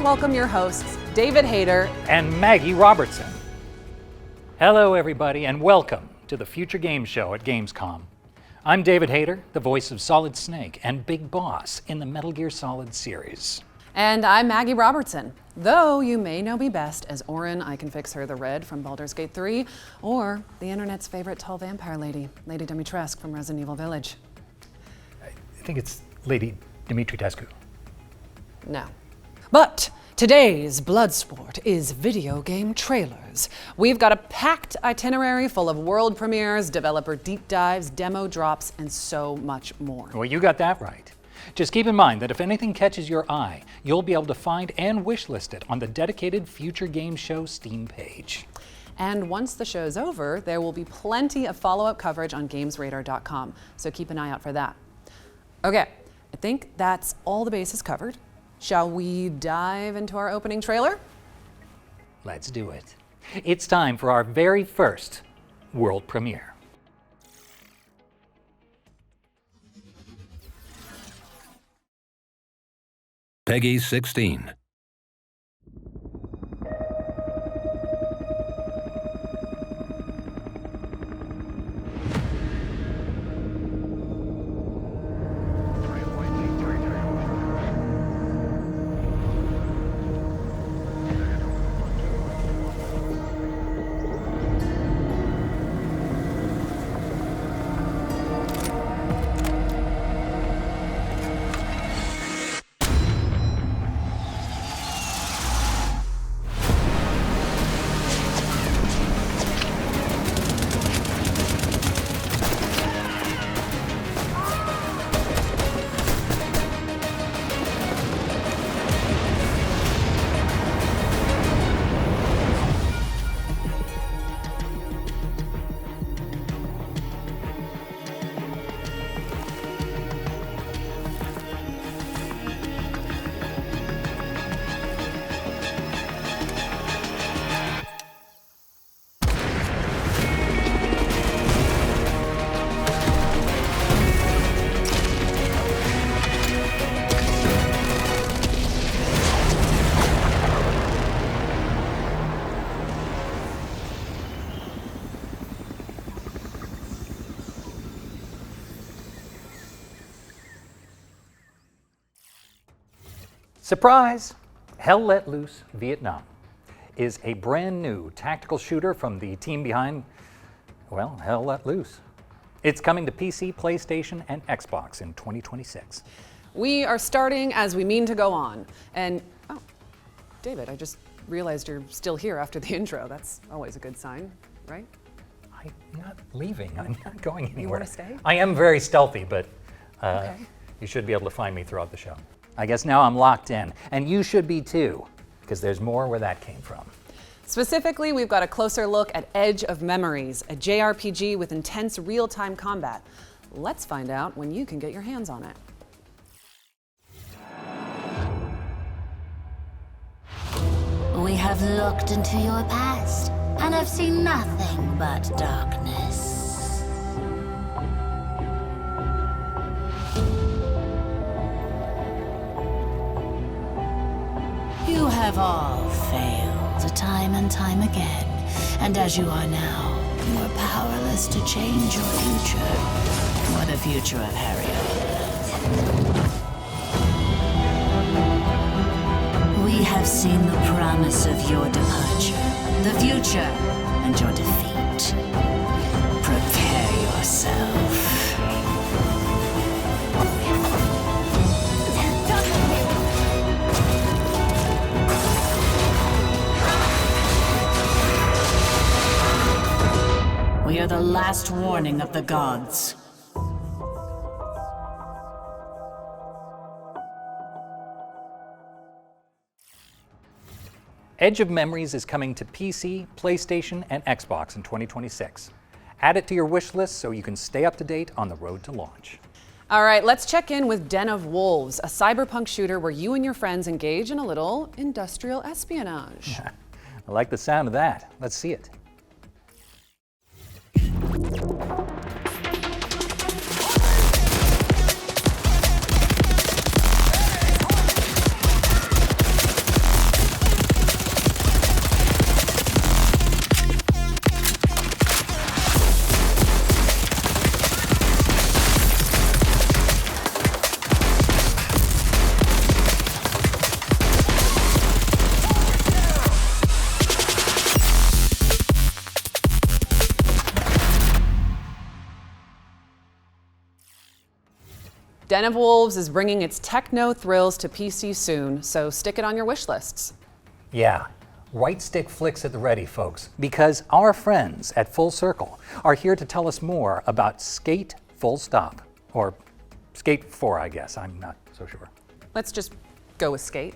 welcome your hosts, David Hayter and Maggie Robertson. Hello, everybody, and welcome to the Future Games Show at Gamescom. I'm David Hayter, the voice of Solid Snake and Big Boss in the Metal Gear Solid series. And I'm Maggie Robertson, though you may know me best as Orin, I Can Fix Her the Red from Baldur's Gate 3, or the internet's favorite tall vampire lady, Lady Dimitrescu from Resident Evil Village. I think it's Lady Dimitrescu. No. But today's Bloodsport is video game trailers. We've got a packed itinerary full of world premieres, developer deep dives, demo drops, and so much more. Well, you got that right. Just keep in mind that if anything catches your eye, you'll be able to find and wishlist it on the dedicated Future Games Show Steam page. And once the show's over, there will be plenty of follow-up coverage on GamesRadar.com, so keep an eye out for that. Okay, I think that's all the bases covered. Shall we dive into our opening trailer? Let's do it. It's time for our very first world premiere. Peggy 16. Surprise! Hell Let Loose Vietnam is a brand new tactical shooter from the team behind, well, Hell Let Loose. It's coming to PC, PlayStation, and Xbox in 2026. We are starting as we mean to go on. And, oh, David, I just realized you're still here after the intro. That's always a good sign, right? I'm not leaving. I'm not going anywhere. You want to stay? I am very stealthy, but Okay. You should be able to find me throughout the show. I guess now I'm locked in, and you should be too, because there's more where that came from. Specifically, we've got a closer look at Edge of Memories, a JRPG with intense real-time combat. Let's find out when you can get your hands on it. We have looked into your past and have seen nothing but darkness. You have all failed time and time again, and as you are now, you are powerless to change your future, or the future of Harriet. We have seen the promise of your departure, the future, and your defeat. Prepare yourself. We are the last warning of the gods. Edge of Memories is coming to PC, PlayStation, and Xbox in 2026. Add it to your wish list so you can stay up to date on the road to launch. All right, let's check in with Den of Wolves, a cyberpunk shooter where you and your friends engage in a little industrial espionage. I like the sound of that. Let's see it. Den of Wolves is bringing its techno thrills to PC soon, so stick it on your wish lists. Yeah, right stick flicks at the ready, folks, because our friends at Full Circle are here to tell us more about Skate Full Stop, or Skate 4, I guess. I'm not so sure. Let's just go with Skate.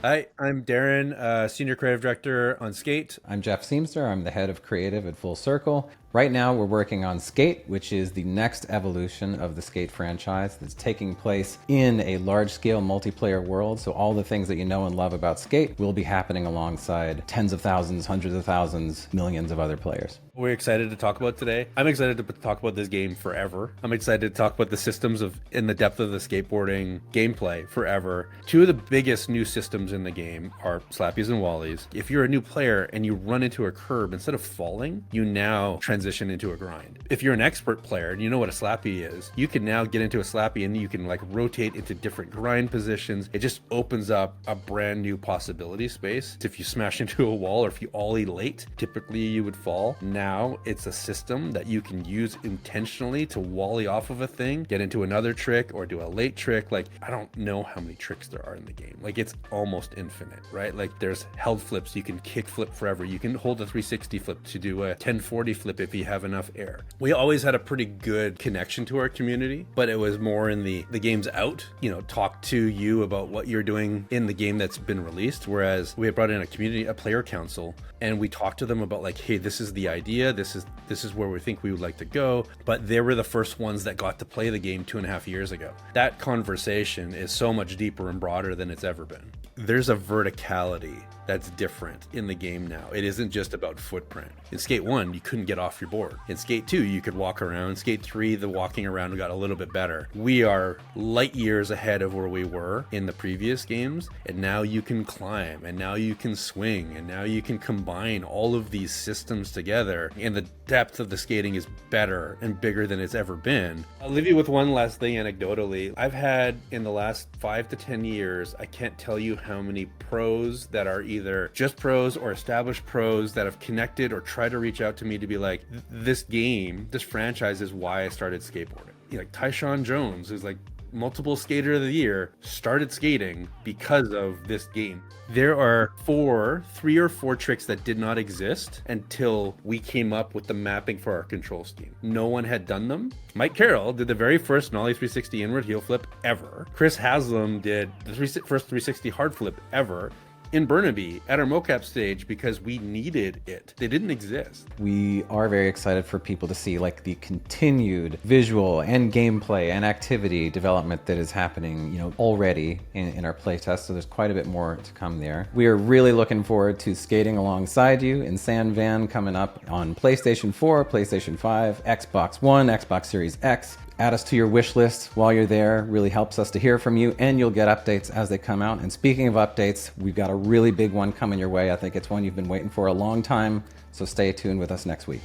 Hi, I'm Darren, Senior Creative Director on Skate. I'm Jeff Seamster. I'm the head of creative at Full Circle. Right now, we're working on Skate, which is the next evolution of the Skate franchise that's taking place in a large-scale multiplayer world. So all the things that you know and love about Skate will be happening alongside tens of thousands, hundreds of thousands, millions of other players. We're excited to talk about today. I'm excited to talk about this game forever. I'm excited to talk about the systems in the depth of the skateboarding gameplay forever. Two of the biggest new systems in the game are slappies and wallies. If you're a new player and you run into a curb, instead of falling, you now transition into a grind. If you're an expert player and you know what a slappy is, you can now get into a slappy and you can like rotate into different grind positions. It just opens up a brand new possibility space. If you smash into a wall or if you ollie late, typically you would fall. Now it's a system that you can use intentionally to wally off of a thing, get into another trick or do a late trick. Like, I don't know how many tricks there are in the game. Like, it's almost infinite, right? Like, there's held flips. You can kick flip forever. You can hold a 360 flip to do a 1040 flip if you have enough air. We always had a pretty good connection to our community, but it was more in the game's out, you know, talk to you about what you're doing in the game that's been released. Whereas we had brought in a player council, and we talked to them about like, hey, this is the idea. This is where we think we would like to go. But they were the first ones that got to play the game 2.5 years ago. That conversation is so much deeper and broader than it's ever been. There's a verticality that's different in the game now. It isn't just about footprint. In Skate 1, you couldn't get off your board. In Skate 2, you could walk around. In Skate 3, the walking around got a little bit better. We are light years ahead of where we were in the previous games, and now you can climb, and now you can swing, and now you can combine all of these systems together, and the depth of the skating is better and bigger than it's ever been. I'll leave you with one last thing anecdotally. I've had, in the last 5 to 10 years, I can't tell you how many pros that are either just pros or established pros that have connected or tried to reach out to me to be like, this game, this franchise is why I started skateboarding. Like Tyshawn Jones, who's like multiple skater of the year, started skating because of this game. There are 3 or 4 tricks that did not exist until we came up with the mapping for our control scheme. No one had done them. Mike Carroll did the very first Nollie 360 inward heel flip ever. Chris Haslam did the first 360 hard flip ever in Burnaby at our mocap stage because we needed it. They didn't exist. We are very excited for people to see like the continued visual and gameplay and activity development that is happening, you know, already in our playtest. So there's quite a bit more to come there. We are really looking forward to skating alongside you in San Van coming up on PlayStation 4, PlayStation 5, Xbox One, Xbox Series X. Add us to your wish list while you're there. Really helps us to hear from you, and you'll get updates as they come out. And speaking of updates, we've got a really big one coming your way. I think it's one you've been waiting for a long time, so stay tuned with us next week.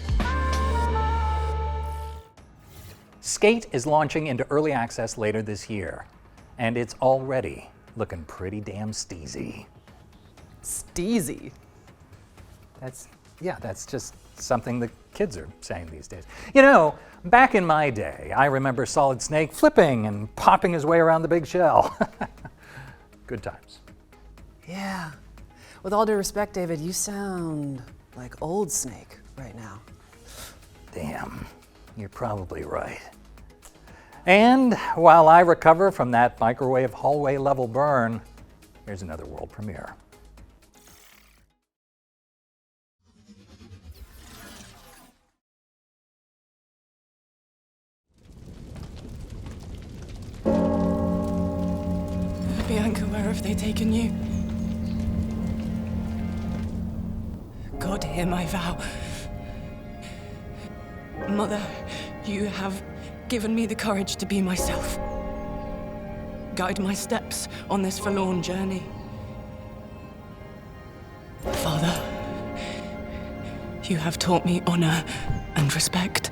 Skate is launching into early access later this year, and it's already looking pretty damn steezy. Steezy. That's just something the kids are saying these days. You know, back in my day, I remember Solid Snake flipping and popping his way around the big shell. Good times. Yeah. With all due respect, David, you sound like old Snake right now. Damn, you're probably right. And while I recover from that microwave hallway level burn, here's another world premiere. Bianca, where have they taken you? God, hear my vow. Mother, you have given me the courage to be myself. Guide my steps on this forlorn journey. Father, you have taught me honor and respect.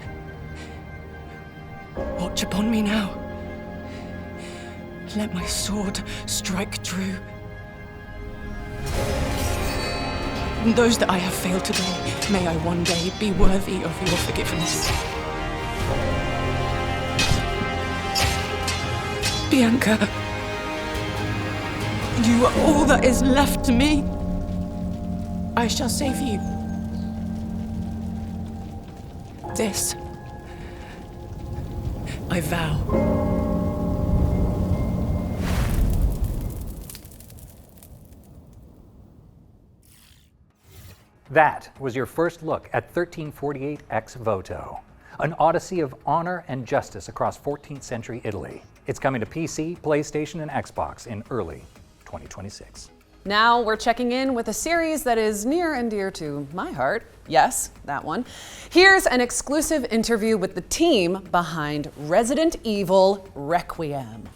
Watch upon me now. Let my sword strike true. And those that I have failed today, may I one day be worthy of your forgiveness. Bianca, you are all that is left to me. I shall save you. This, I vow. That was your first look at 1348 ex Voto, an odyssey of honor and justice across 14th century Italy. It's coming to PC, PlayStation, and Xbox in early 2026. Now we're checking in with a series that is near and dear to my heart. Yes, that one. Here's an exclusive interview with the team behind Resident Evil Requiem.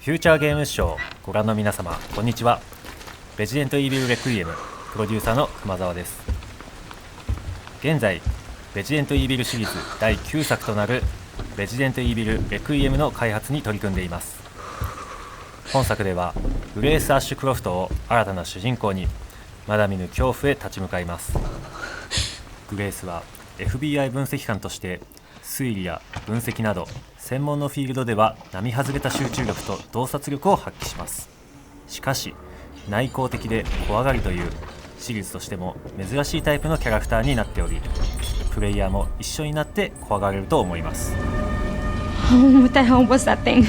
フューチャーゲームショーご覧の皆様、こんにちは。レジデントイービルレクイエムプロデューサーの熊澤です。現在、レジデントイービルシリーズ第9作となるレジデントイービルレクイエムの開発に取り組んでいます。本作ではグレース・アッシュクロフトを新たな主人公にまだ見ぬ恐怖へ立ち向かいます。グレースは FBI 分析官として推理や分析など専門のフィールドでは並外れた集中力と洞察力を発揮します。しかし内向的で怖がりというシリーズとしても珍しいタイプのキャラクターになっており、プレイヤーも一緒になって怖がれると思います。 What the hell was that thing?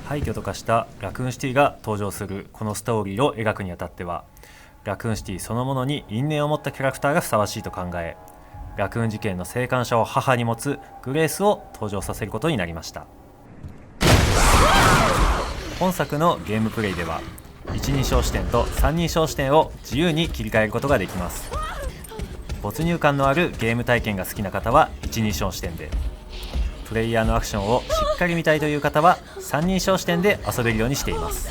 廃墟と化したラクーンシティが登場するこのストーリーを描くにあたっては、ラクーンシティそのものに因縁を持ったキャラクターがふさわしいと考え、ラクーン事件の生還者を母に持つグレースを登場させることになりました。本作のゲームプレイでは一人称視点と三人称視点を自由に切り替えることができます。没入感のあるゲーム体験が好きな方は一人称視点で、プレイヤーのアクションをしっかり見たいという方は三人称視点で遊べるようにしています。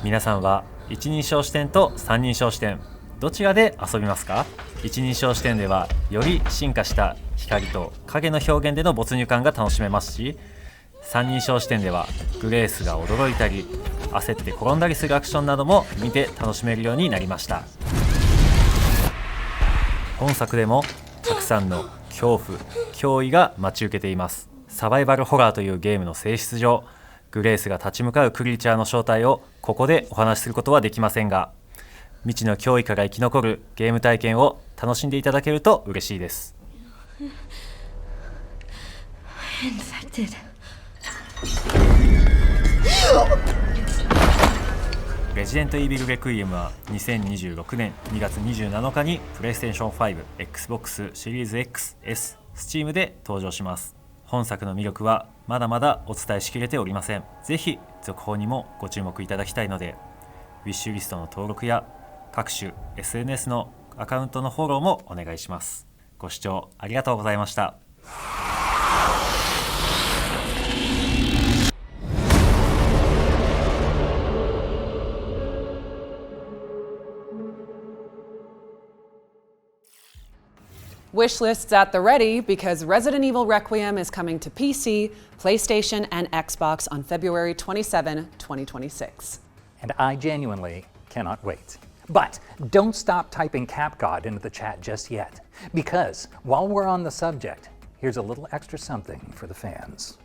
皆さんは一人称視点と三人称視点どちらで遊びますか？一人称視点ではより進化した光と影の表現での没入感が楽しめますし、三人称視点ではグレースが驚いたり焦って転んだりするアクションなども見て楽しめるようになりました。本作でもたくさんの恐怖・脅威が待ち受けています。サバイバルホラーというゲームの性質上、グレースが立ち向かうクリーチャーの正体をここでお話しすることはできませんが、未知の脅威から生き残るゲーム体験を楽しんでいただけると嬉しいです。レジデントイービルレクイエムは2026年2月27日にプレイステーション5、Xbox シリーズ X、S、Steam で登場します。本作の魅力はまだまだお伝えしきれておりません。ぜひ続報にもご注目いただきたいので、ウィッシュリストの登録や各種 SNS のアカウントのフォローもお願いします。ご視聴ありがとうございました。Wish lists at the ready because Resident Evil Requiem is coming to PC, PlayStation, and Xbox on February 27, 2026. And I genuinely cannot wait. But don't stop typing CapGod into the chat just yet, because while we're on the subject, here's a little extra something for the fans.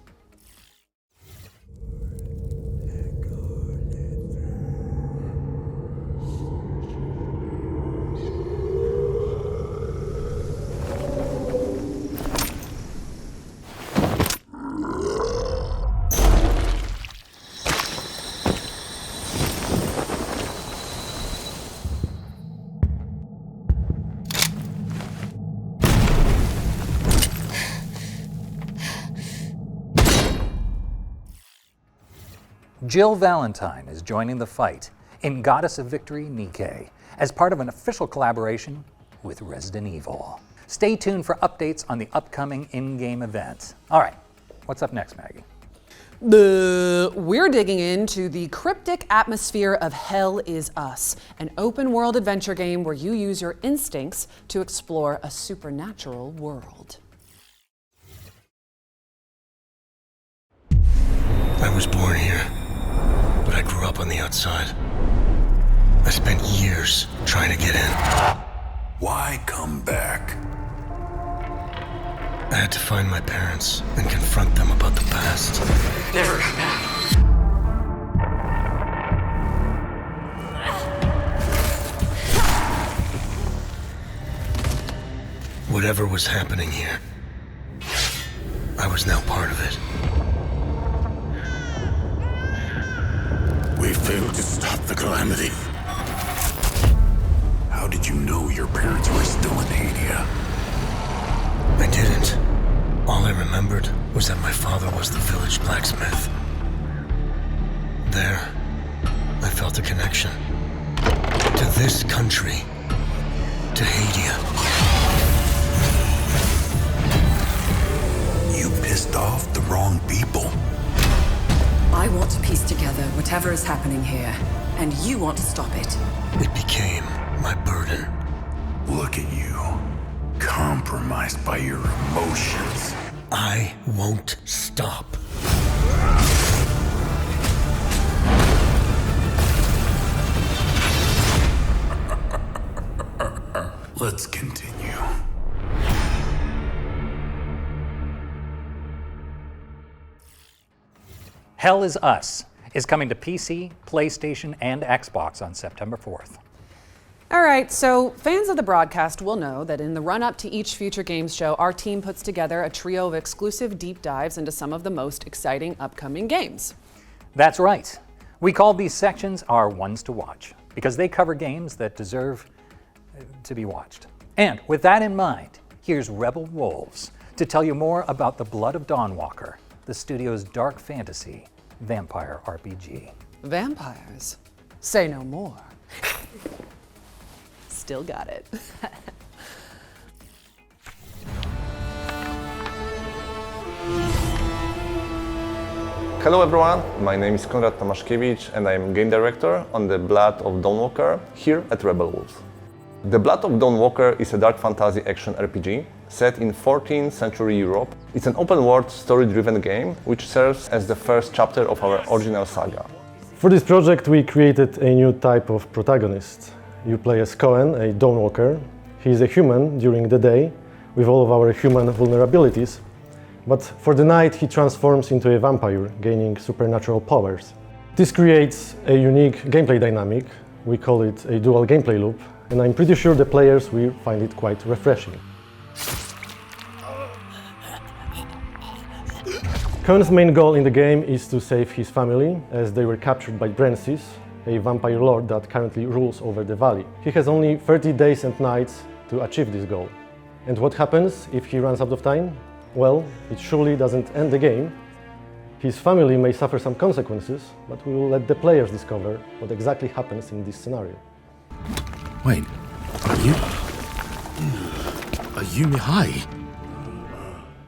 Jill Valentine is joining the fight in Goddess of Victory Nike as part of an official collaboration with Resident Evil. Stay tuned for updates on the upcoming in-game events. All right, what's up next, Maggie? We're digging into the cryptic atmosphere of Hell Is Us, an open-world adventure game where you use your instincts to explore a supernatural world. I was born here, but I grew up on the outside. I spent years trying to get in. Why come back? I had to find my parents and confront them about the past. Never come back. Whatever was happening here, I was now part of it. We failed to stop the calamity. How did you know your parents were still in Hadia? I didn't. All I remembered was that my father was the village blacksmith. There, I felt a connection. To this country. To Hadia. You pissed off the wrong people. I want to piece together whatever is happening here, and you want to stop it. It became my burden. Look at you, compromised by your emotions. I won't stop. Let's continue. Hell Is Us is coming to PC, PlayStation, and Xbox on September 4th. All right, so fans of the broadcast will know that in the run-up to each Future Games show, our team puts together a trio of exclusive deep dives into some of the most exciting upcoming games. That's right. We call these sections our ones to watch because they cover games that deserve to be watched. And with that in mind, here's Rebel Wolves to tell you more about the Blood of Dawnwalker, the studio's dark fantasy vampire RPG. Vampires? Say no more. Still got it. Hello everyone, my name is Konrad Tomaszkiewicz and I am game director on the Blood of Dawnwalker here at Rebel Wolves. The Blood of Dawnwalker is a dark fantasy action RPG set in 14th century Europe. It's an open-world, story-driven game which serves as the first chapter of our original saga. For this project we created a new type of protagonist. You play as Cohen, a Dawnwalker. He is a human during the day with all of our human vulnerabilities, but for the night he transforms into a vampire, gaining supernatural powers. This creates a unique gameplay dynamic. We call it a dual gameplay loop, and I'm pretty sure the players will find it quite refreshing. Cohen's main goal in the game is to save his family, as they were captured by Brancis, a vampire lord that currently rules over the valley. He has only 30 days and nights to achieve this goal. And what happens if he runs out of time? Well, it surely doesn't end the game. His family may suffer some consequences, but we will let the players discover what exactly happens in this scenario. Wait, are you Mihai?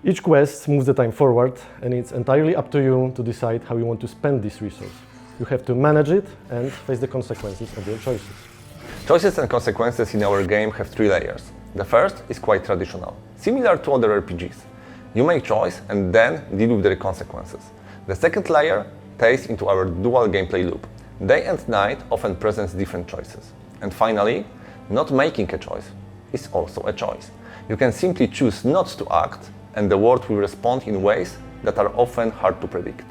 Each quest moves the time forward, and it's entirely up to you to decide how you want to spend this resource. You have to manage it and face the consequences of your choices. Choices and consequences in our game have 3 layers. The first is quite traditional, similar to other RPGs. You make choice and then deal with the consequences. The second layer ties into our dual gameplay loop. Day and night often presents different choices. And finally, not making a choice is also a choice. You can simply choose not to act, and the world will respond in ways that are often hard to predict.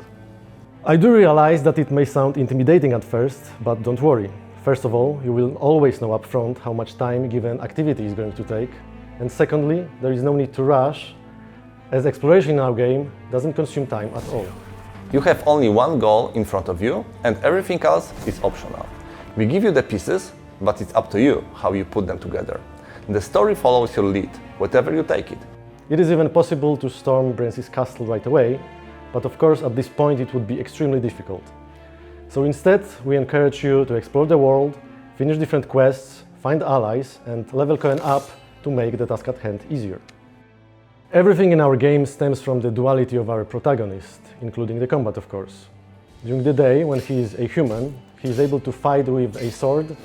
I do realize that it may sound intimidating at first, but don't worry. First of all, you will always know upfront how much time a given activity is going to take. And secondly, there is no need to rush, as exploration in our game doesn't consume time at all. You have only one goal in front of you, and everything else is optional. We give you the pieces, but it's up to you how you put them together. The story follows your lead, wherever you take it. It is even possible to storm Brancis' castle right away, but of course at this point it would be extremely difficult. So instead, we encourage you to explore the world, finish different quests, find allies, and level Cohen up to make the task at hand easier. Everything in our game stems from the duality of our protagonist, including the combat, of course. During the day, when he is a human, he is able to fight with a sword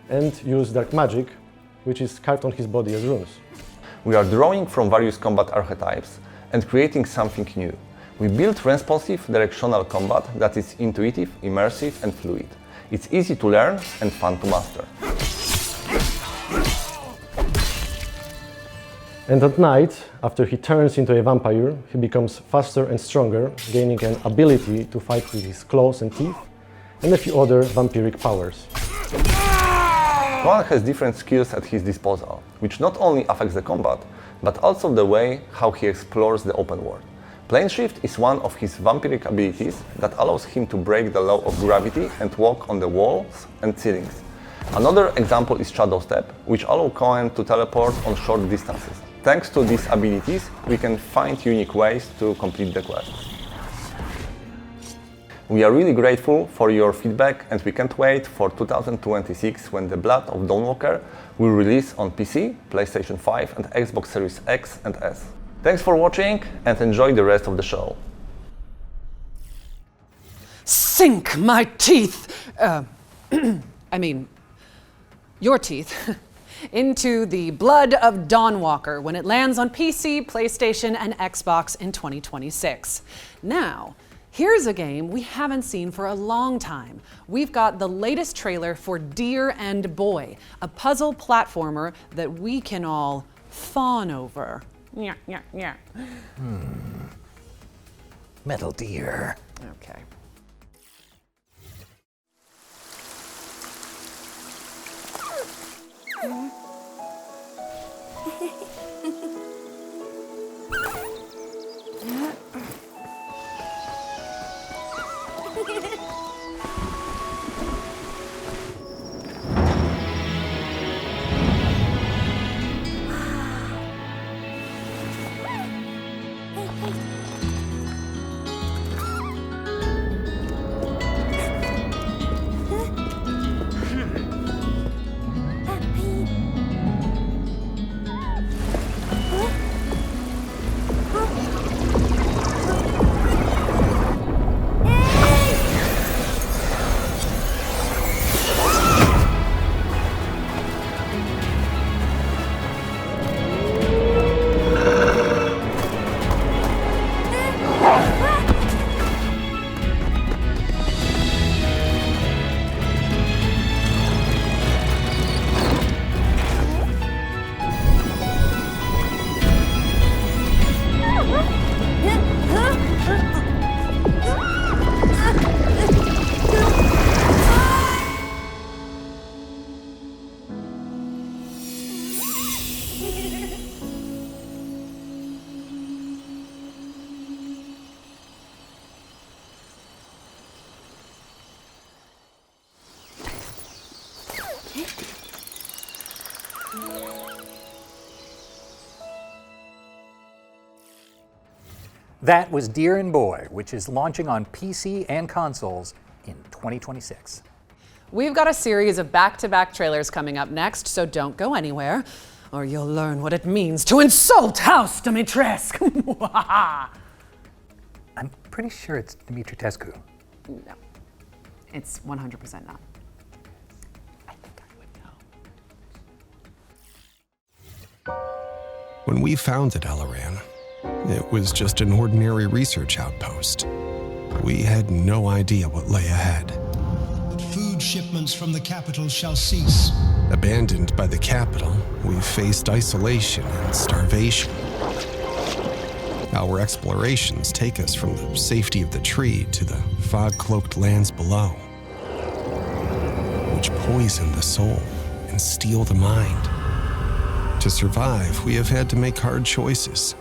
and use dark magic, which is carved on his body as runes. We are drawing from various combat archetypes and creating something new. We built responsive, directional combat that is intuitive, immersive and fluid. It's easy to learn and fun to master. And at night, after he turns into a vampire, he becomes faster and stronger, gaining an ability to fight with his claws and teeth, and a few other vampiric powers. One has different skills at his disposal, which not only affects the combat, but also the way how he explores the open world. Plane Shift is one of his vampiric abilities that allows him to break the law of gravity and walk on the walls and ceilings. Another example is Shadow Step, which allows Cohen to teleport on short distances. Thanks to these abilities, we can find unique ways to complete the quest. We are really grateful for your feedback and we can't wait for 2026 when the Blood of Dawnwalker will release on PC, PlayStation 5 and Xbox Series X and S. Thanks for watching and enjoy the rest of the show. Sink my teeth! I mean, your teeth. Into the Blood of Dawnwalker when it lands on PC, PlayStation, and Xbox in 2026. Now, here's a game we haven't seen for a long time. We've got the latest trailer for Deer and Boy, a puzzle platformer that we can all fawn over. Yeah, yeah, yeah. Metal Deer. Okay. That was Deer and Boy, which is launching on PC and consoles in 2026. We've got a series of back-to-back trailers coming up next, so don't go anywhere, or you'll learn what it means to insult House Dimitrescu. I'm pretty sure it's Dimitrescu. No, it's 100% not. I think I would know. When we founded Eleran, it was just an ordinary research outpost. We had no idea what lay ahead. That food shipments from the capital shall cease. Abandoned by the capital, we faced isolation and starvation. Our explorations take us from the safety of the tree to the fog-cloaked lands below, which poison the soul and steal the mind. To survive, we have had to make hard choices.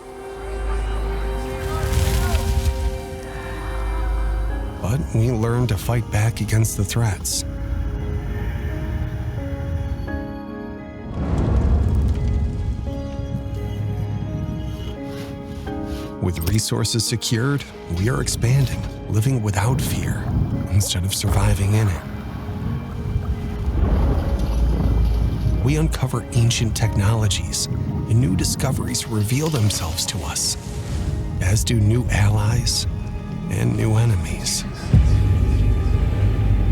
But we learned to fight back against the threats. With resources secured, we are expanding, living without fear, instead of surviving in it. We uncover ancient technologies, and new discoveries reveal themselves to us, as do new allies and new enemies.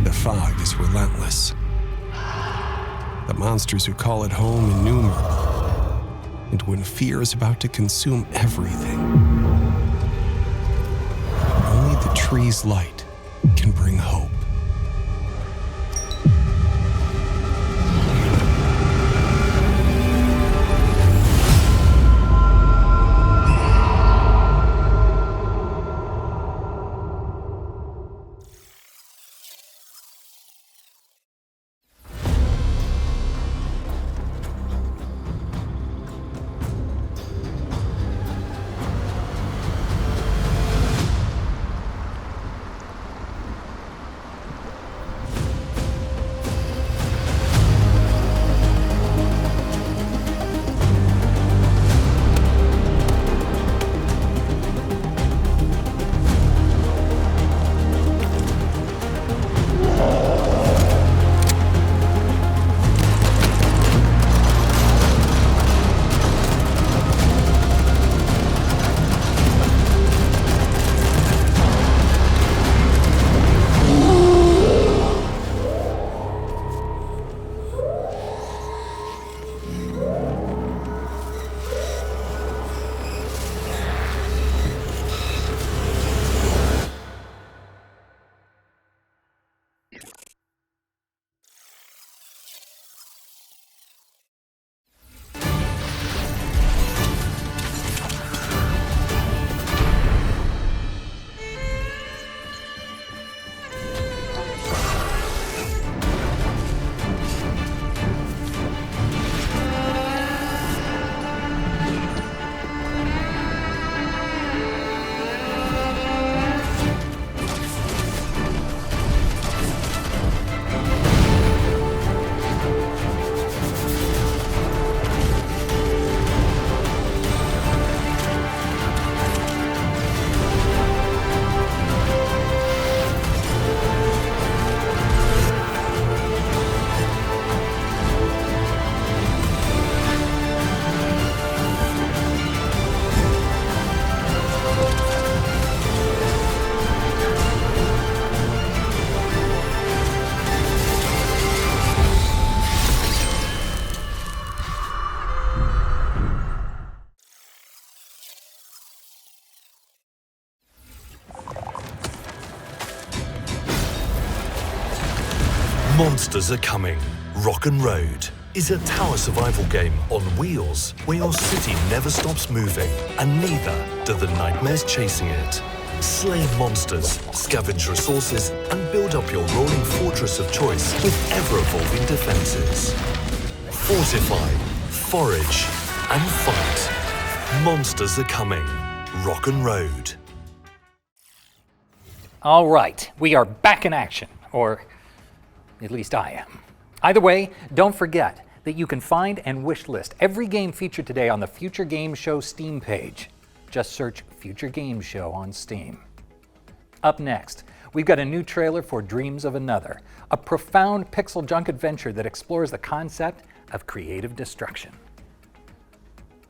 The fog is relentless. The monsters who call it home innumerable. And when fear is about to consume everything, only the tree's light can bring hope. Monsters Are Coming. Rock'n Road is a tower survival game on wheels where your city never stops moving and neither do the nightmares chasing it. Slay monsters, scavenge resources and build up your rolling fortress of choice with ever-evolving defenses. Fortify, forage and fight. Monsters Are Coming. Rock'n Road. All right, we are back in action, or at least I am. Either way, don't forget that you can find and wishlist every game featured today on the Future Game Show Steam page. Just search Future Game Show on Steam. Up next, we've got a new trailer for Dreams of Another, a profound pixel junk adventure that explores the concept of creative destruction.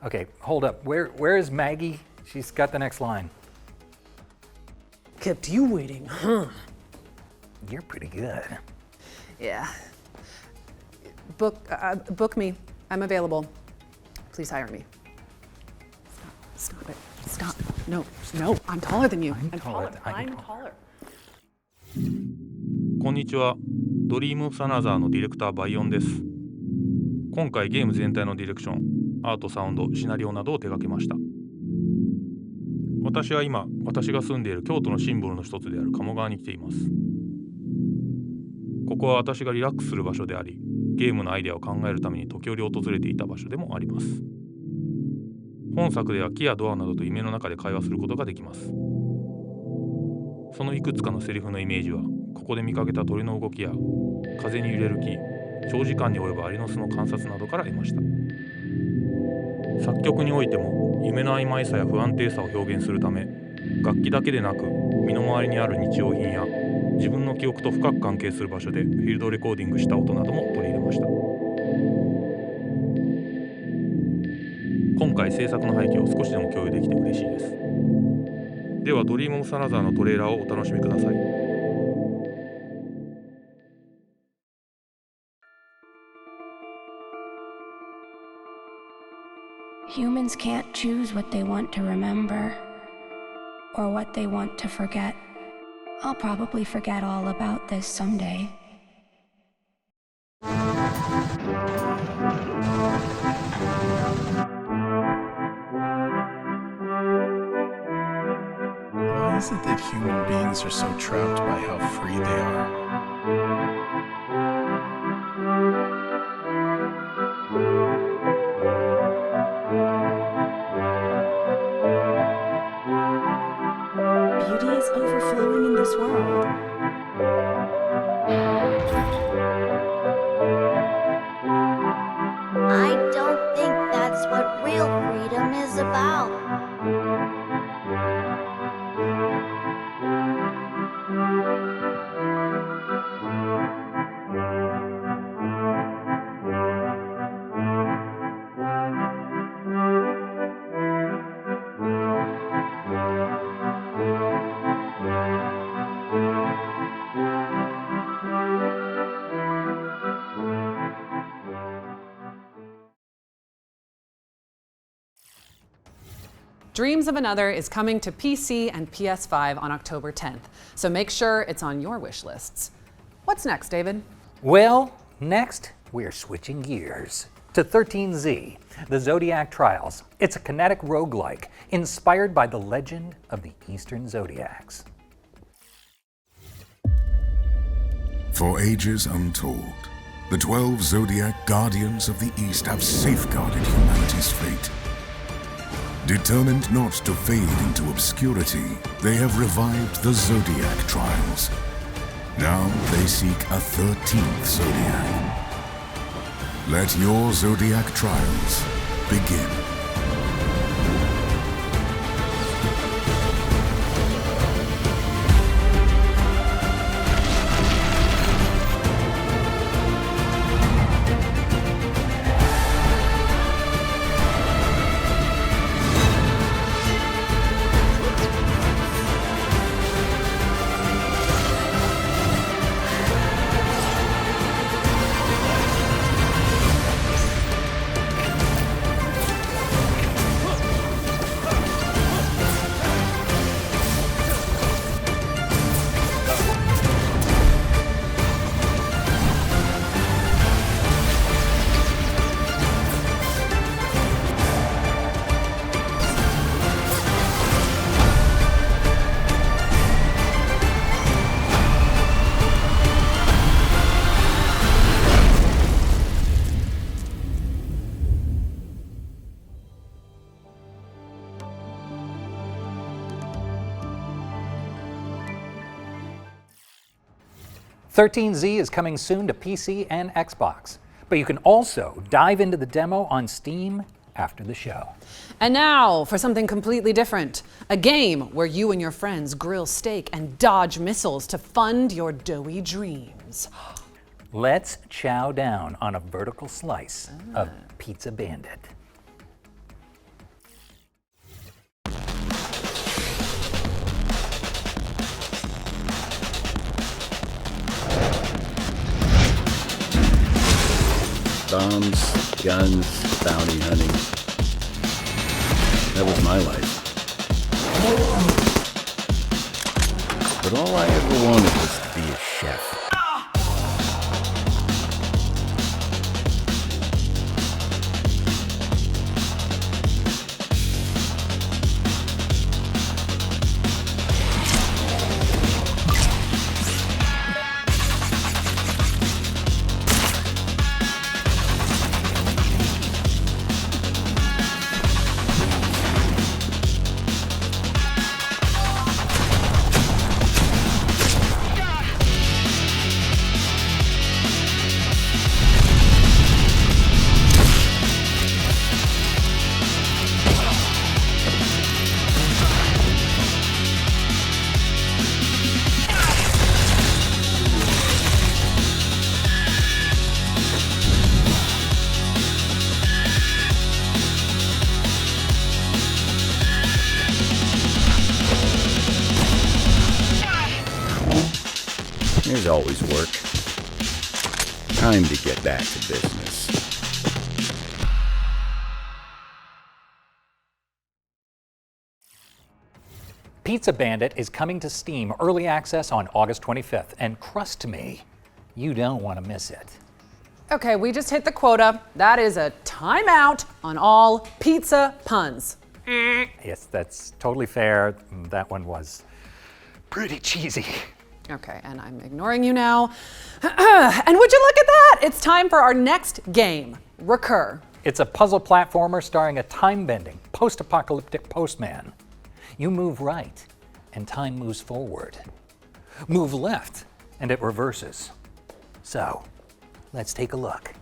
Okay, hold up. Where is Maggie? She's got the next line. Kept you waiting, huh? You're pretty good. Yeah. Book me. I'm available. Please hire me. Stop it. Stop. No. I'm taller than you. I'm taller. こんにちは。ドリームオブアナザーのディレクターバイオンです。今回ゲーム全体のディレクション、アート、サウンド、シナリオなどを手掛けました。私は今、私が住んでいる京都のシンボルの一つである鴨川に来ています。ここは私がリラックスする場所であり、ゲームのアイデアを考えるために時折訪れていた場所でもあります。本作では木やドアなどと夢の中で会話することができます。そのいくつかのセリフのイメージは、ここで見かけた鳥の動きや風に揺れる木、長時間に及ぶアリの巣の観察などから得ました。作曲においても夢の曖昧さや不安定さを表現するため、楽器だけでなく身の回りにある日用品や自分の記憶と深く関係する場所でフィールドレコーディングした音なども取り入れました。今回制作の背景を少しでも共有できて嬉しいです。ではドリーム・オブ・サラザーのトレーラーをお楽しみください。Humans can't choose what they want to remember or what they want to forget. I'll probably forget all about this someday. Why is it that human beings are so trapped by how free they are? Beauty is overflowing in this world. I don't think that's what real freedom is about. Dreams of Another is coming to PC and PS5 on October 10th, so make sure it's on your wish lists. What's next, David? Well, next, we're switching gears to 13Z, the Zodiac Trials. It's a kinetic roguelike inspired by the legend of the Eastern Zodiacs. For ages untold, the 12 Zodiac Guardians of the East have safeguarded humanity's fate. Determined not to fade into obscurity, they have revived the Zodiac Trials. Now they seek a 13th Zodiac. Let your Zodiac Trials begin. Z is coming soon to PC and Xbox, but you can also dive into the demo on Steam after the show. And now for something completely different, a game where you and your friends grill steak and dodge missiles to fund your doughy dreams. Let's chow down on a vertical slice of Pizza Bandit. Bombs, guns, bounty hunting. That was my life. But all I ever wanted was to be a chef. always work. Time to get back to business. Pizza Bandit is coming to Steam Early Access on August 25th, and trust me, you don't want to miss it. Okay, we just hit the quota. That is a timeout on all pizza puns. Yes, that's totally fair. That one was pretty cheesy. Okay, and I'm ignoring you now. And would you look at that? It's time for our next game, Recur. It's a puzzle platformer starring a time-bending, post-apocalyptic postman. You move right, and time moves forward. Move left, and it reverses. So, let's take a look.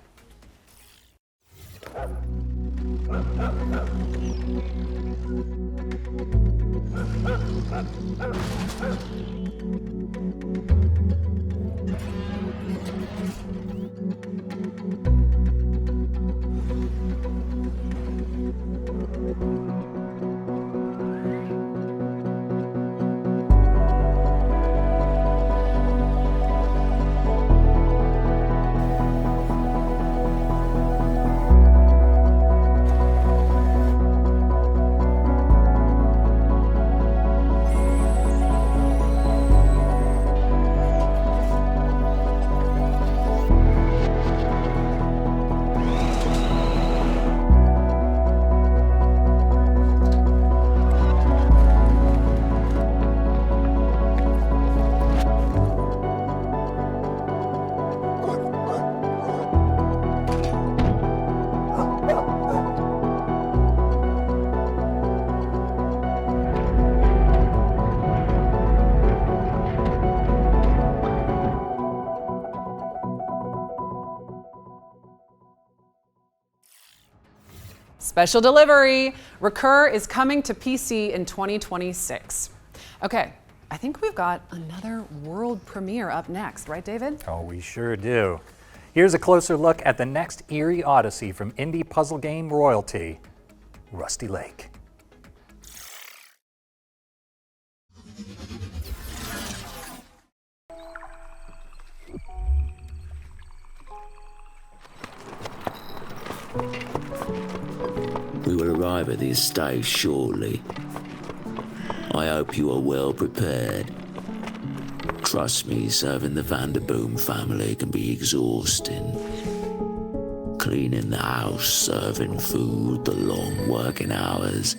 Special delivery. Recur is coming to PC in 2026. Okay, I think we've got another world premiere up next, right, David? Oh, we sure do. Here's a closer look at the next eerie odyssey from indie puzzle game royalty, Rusty Lake. We will arrive at the estate shortly. I hope you are well prepared. Trust me, serving the Vanderboom family can be exhausting. Cleaning the house, serving food, the long working hours.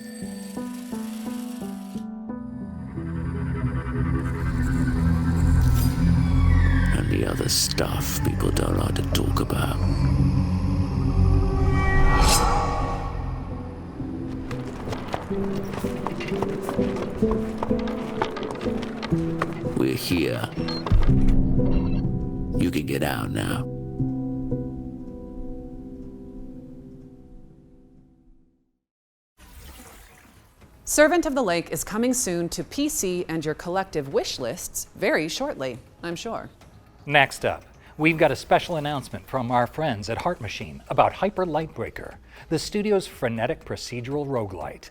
And the other stuff people don't like to talk about. We're here. You can get out now. Servant of the Lake is coming soon to PC and your collective wish lists very shortly, I'm sure. Next up, we've got a special announcement from our friends at Heart Machine about Hyper Lightbreaker, the studio's frenetic procedural roguelite.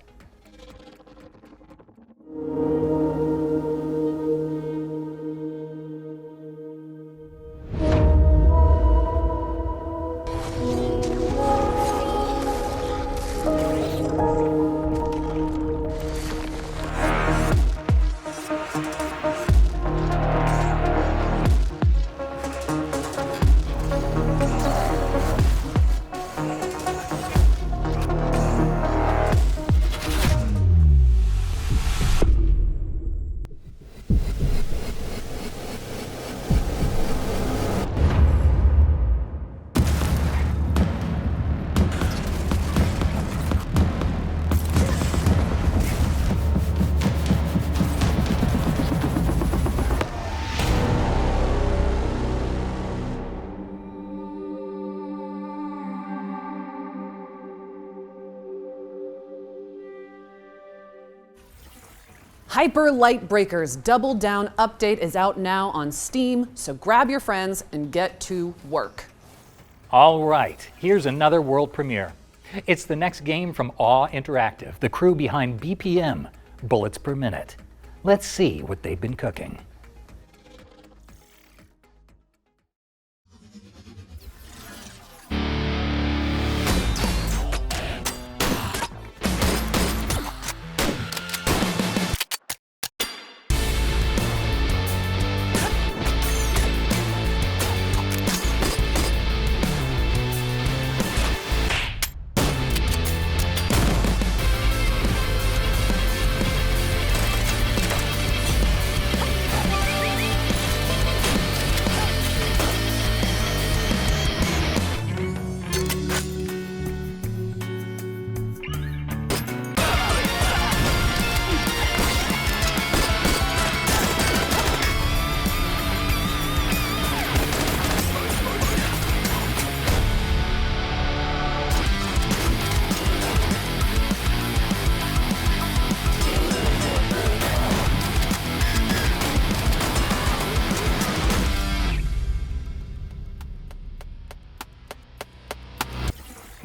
Hyper Lightbreaker's Double Down update is out now on Steam, so grab your friends and get to work. All right, here's another world premiere. It's the next game from Awe Interactive, the crew behind BPM, Bullets Per Minute. Let's see what they've been cooking.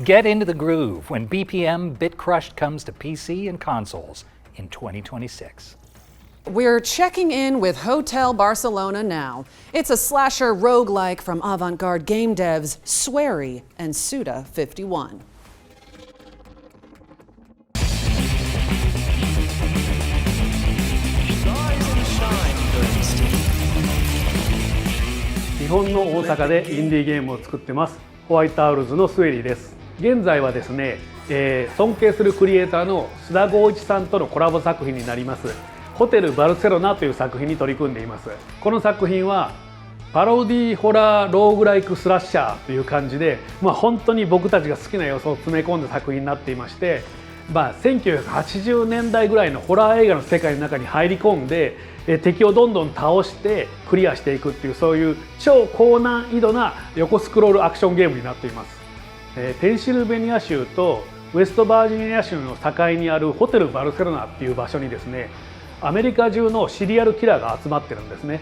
Get into the groove when BPM Bitcrushed comes to PC and consoles in 2026. We're checking in with Hotel Barcelona now. It's a slasher roguelike from avant-garde game devs Swery and Suda51.日本の大阪でインディーゲームを作ってますホワイトアウルズのスウェリーです。現在はですね、尊敬するクリエイターの須田剛一さんとのコラボ作品になりますホテルバルセロナという作品に取り組んでいます。この作品はパロディホラーローグライクスラッシャーという感じで、本当に僕たちが好きな要素を詰め込んだ作品になっていまして、1980年代ぐらいのホラー映画の世界の中に入り込んで敵をどんどん倒してクリアしていくっていう、そういう超高難易度な横スクロールアクションゲームになっています。ペンシルベニア州とウェストバージニア州の境にあるホテルバルセロナっていう場所にですね、アメリカ中のシリアルキラーが集まってるんですね。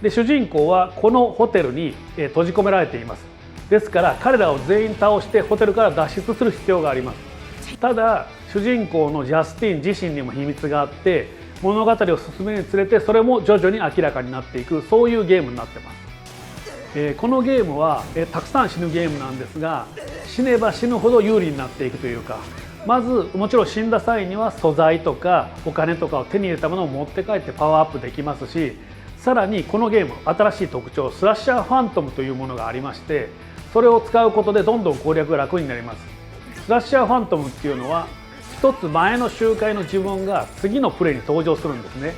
で主人公はこのホテルに閉じ込められています。ですから彼らを全員倒してホテルから脱出する必要があります。ただ主人公のジャスティン自身にも秘密があって、物語を進めるにつれてそれも徐々に明らかになっていく、そういうゲームになってます。このゲームはたくさん死ぬゲームなんですが、死ねば死ぬほど有利になっていくというか、まずもちろん死んだ際には素材とかお金とかを手に入れたものを持って帰ってパワーアップできますし、さらにこのゲーム新しい特徴スラッシャーファントムというものがありまして、それを使うことでどんどん攻略が楽になります。スラッシャーファントムっていうのは一つ前の周回の自分が次のプレイに登場するんですね。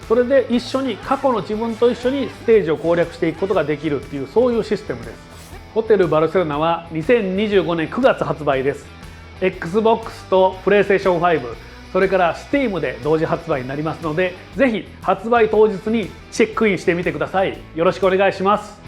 それで一緒に過去の自分と一緒にステージを攻略していくことができるっていう、そういうシステムです。ホテルバルセロナは2025年9月発売です。 XBOX と PlayStation5、 それから Steam で同時発売になりますので、ぜひ発売当日にチェックインしてみてください。よろしくお願いします。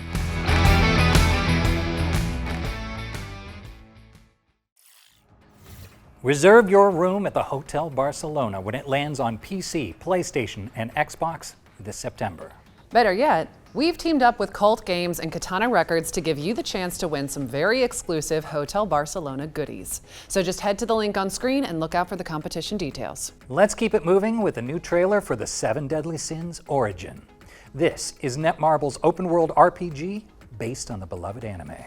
Reserve your room at the Hotel Barcelona when it lands on PC, PlayStation, and Xbox this September. Better yet, we've teamed up with Cult Games and Katana Records to give you the chance to win some very exclusive Hotel Barcelona goodies. So just head to the link on screen and look out for the competition details. Let's keep it moving with a new trailer for the 7 Deadly Sins Origin. This is Netmarble's open-world RPG based on the beloved anime.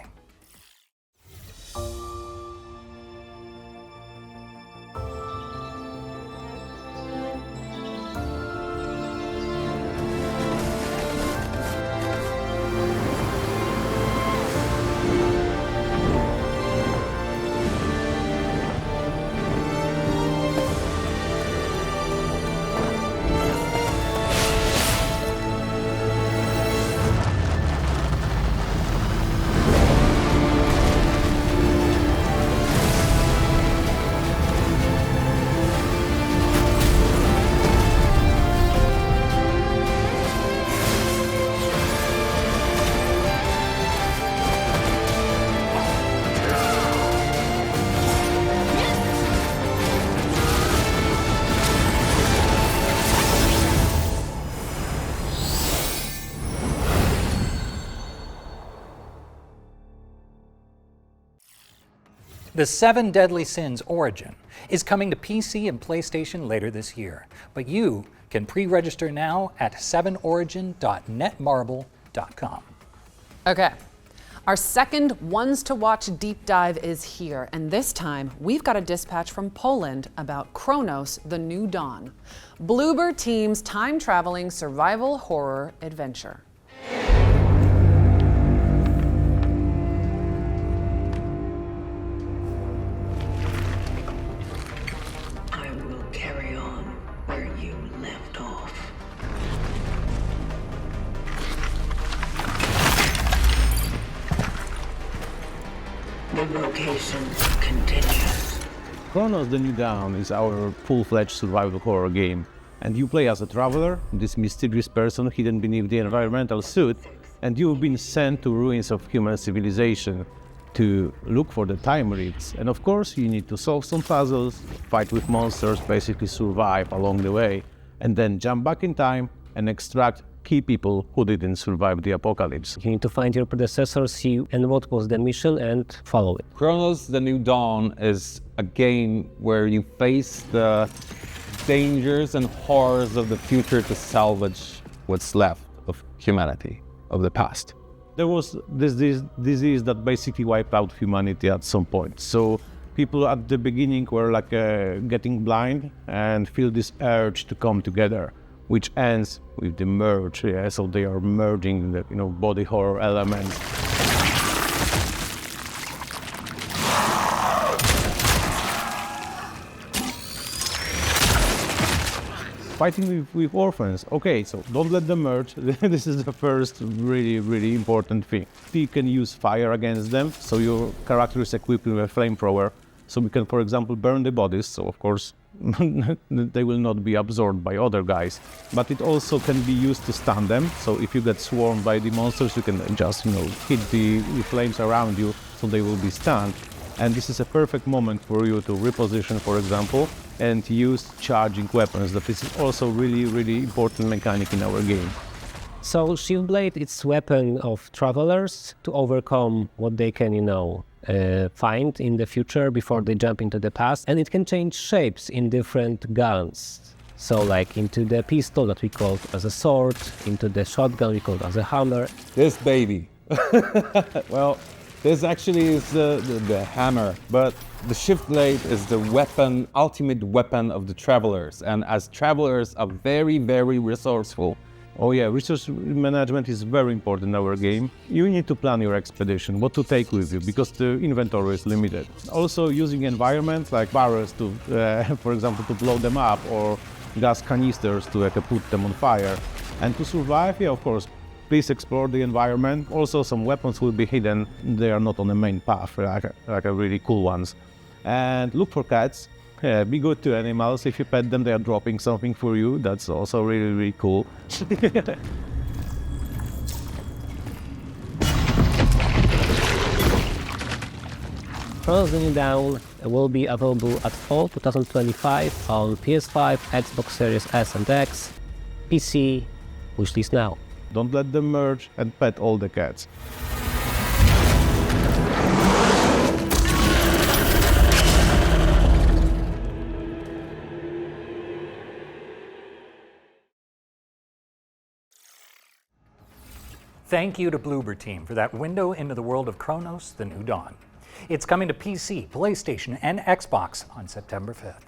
The 7 Deadly Sins Origin is coming to PC and PlayStation later this year, but you can pre-register now at 7origin.netmarble.com. Okay, our second Ones to Watch deep dive is here, and this time we've got a dispatch from Poland about Cronos, the New Dawn, Bloober Team's time-traveling survival horror adventure. The rotation continues. Cronos the New Dawn is our full-fledged survival horror game, and you play as a traveler, this mysterious person hidden beneath the environmental suit, and you've been sent to ruins of human civilization to look for the time rifts. And of course you need to solve some puzzles, fight with monsters, basically survive along the way, and then jump back in time and extract key people who didn't survive the apocalypse. You need to find your predecessor, see and what was the mission, and follow it. Cronos: The New Dawn is a game where you face the dangers and horrors of the future to salvage what's left of humanity, of the past. There was this disease that basically wiped out humanity at some point. So people at the beginning were like getting blind and feel this urge to come together, which ends with the merge. Yeah? So they are merging the body horror elements. Fighting with orphans. Okay, so don't let them merge. This is the first really important thing. You can use fire against them, so your character is equipped with a flamethrower. So we can, for example, burn the bodies, so of course they will not be absorbed by other guys. But it also can be used to stun them, so if you get swarmed by the monsters, you can just hit the flames around you, so they will be stunned. And this is a perfect moment for you to reposition, for example, and use charging weapons. That is also really important mechanic in our game. So Shieldblade, it's weapon of travelers to overcome what they can, find in the future before they jump into the past, and it can change shapes in different guns. So like into the pistol that we call as a sword, into the shotgun we call as a hammer. This baby. Well, this actually is the hammer, but the shift blade is the weapon, ultimate weapon of the travelers, and as travelers are very resourceful. Oh yeah, resource management is very important in our game. You need to plan your expedition, what to take with you, because the inventory is limited. Also using environment like barrels to, for example, to blow them up, or gas canisters to put them on fire. And to survive, yeah, of course, please explore the environment. Also some weapons will be hidden, they are not on the main path, like really cool ones. And look for cats. Yeah, be good to animals. If you pet them, they are dropping something for you. That's also really cool. Cronos: The New Dawn will be available at fall 2025 on PS5, Xbox Series S and X, PC, wishlist now. Don't let them merge and pet all the cats. Thank you to Bloober Team for that window into the world of Cronos: The New Dawn. It's coming to PC, PlayStation, and Xbox on September 5th.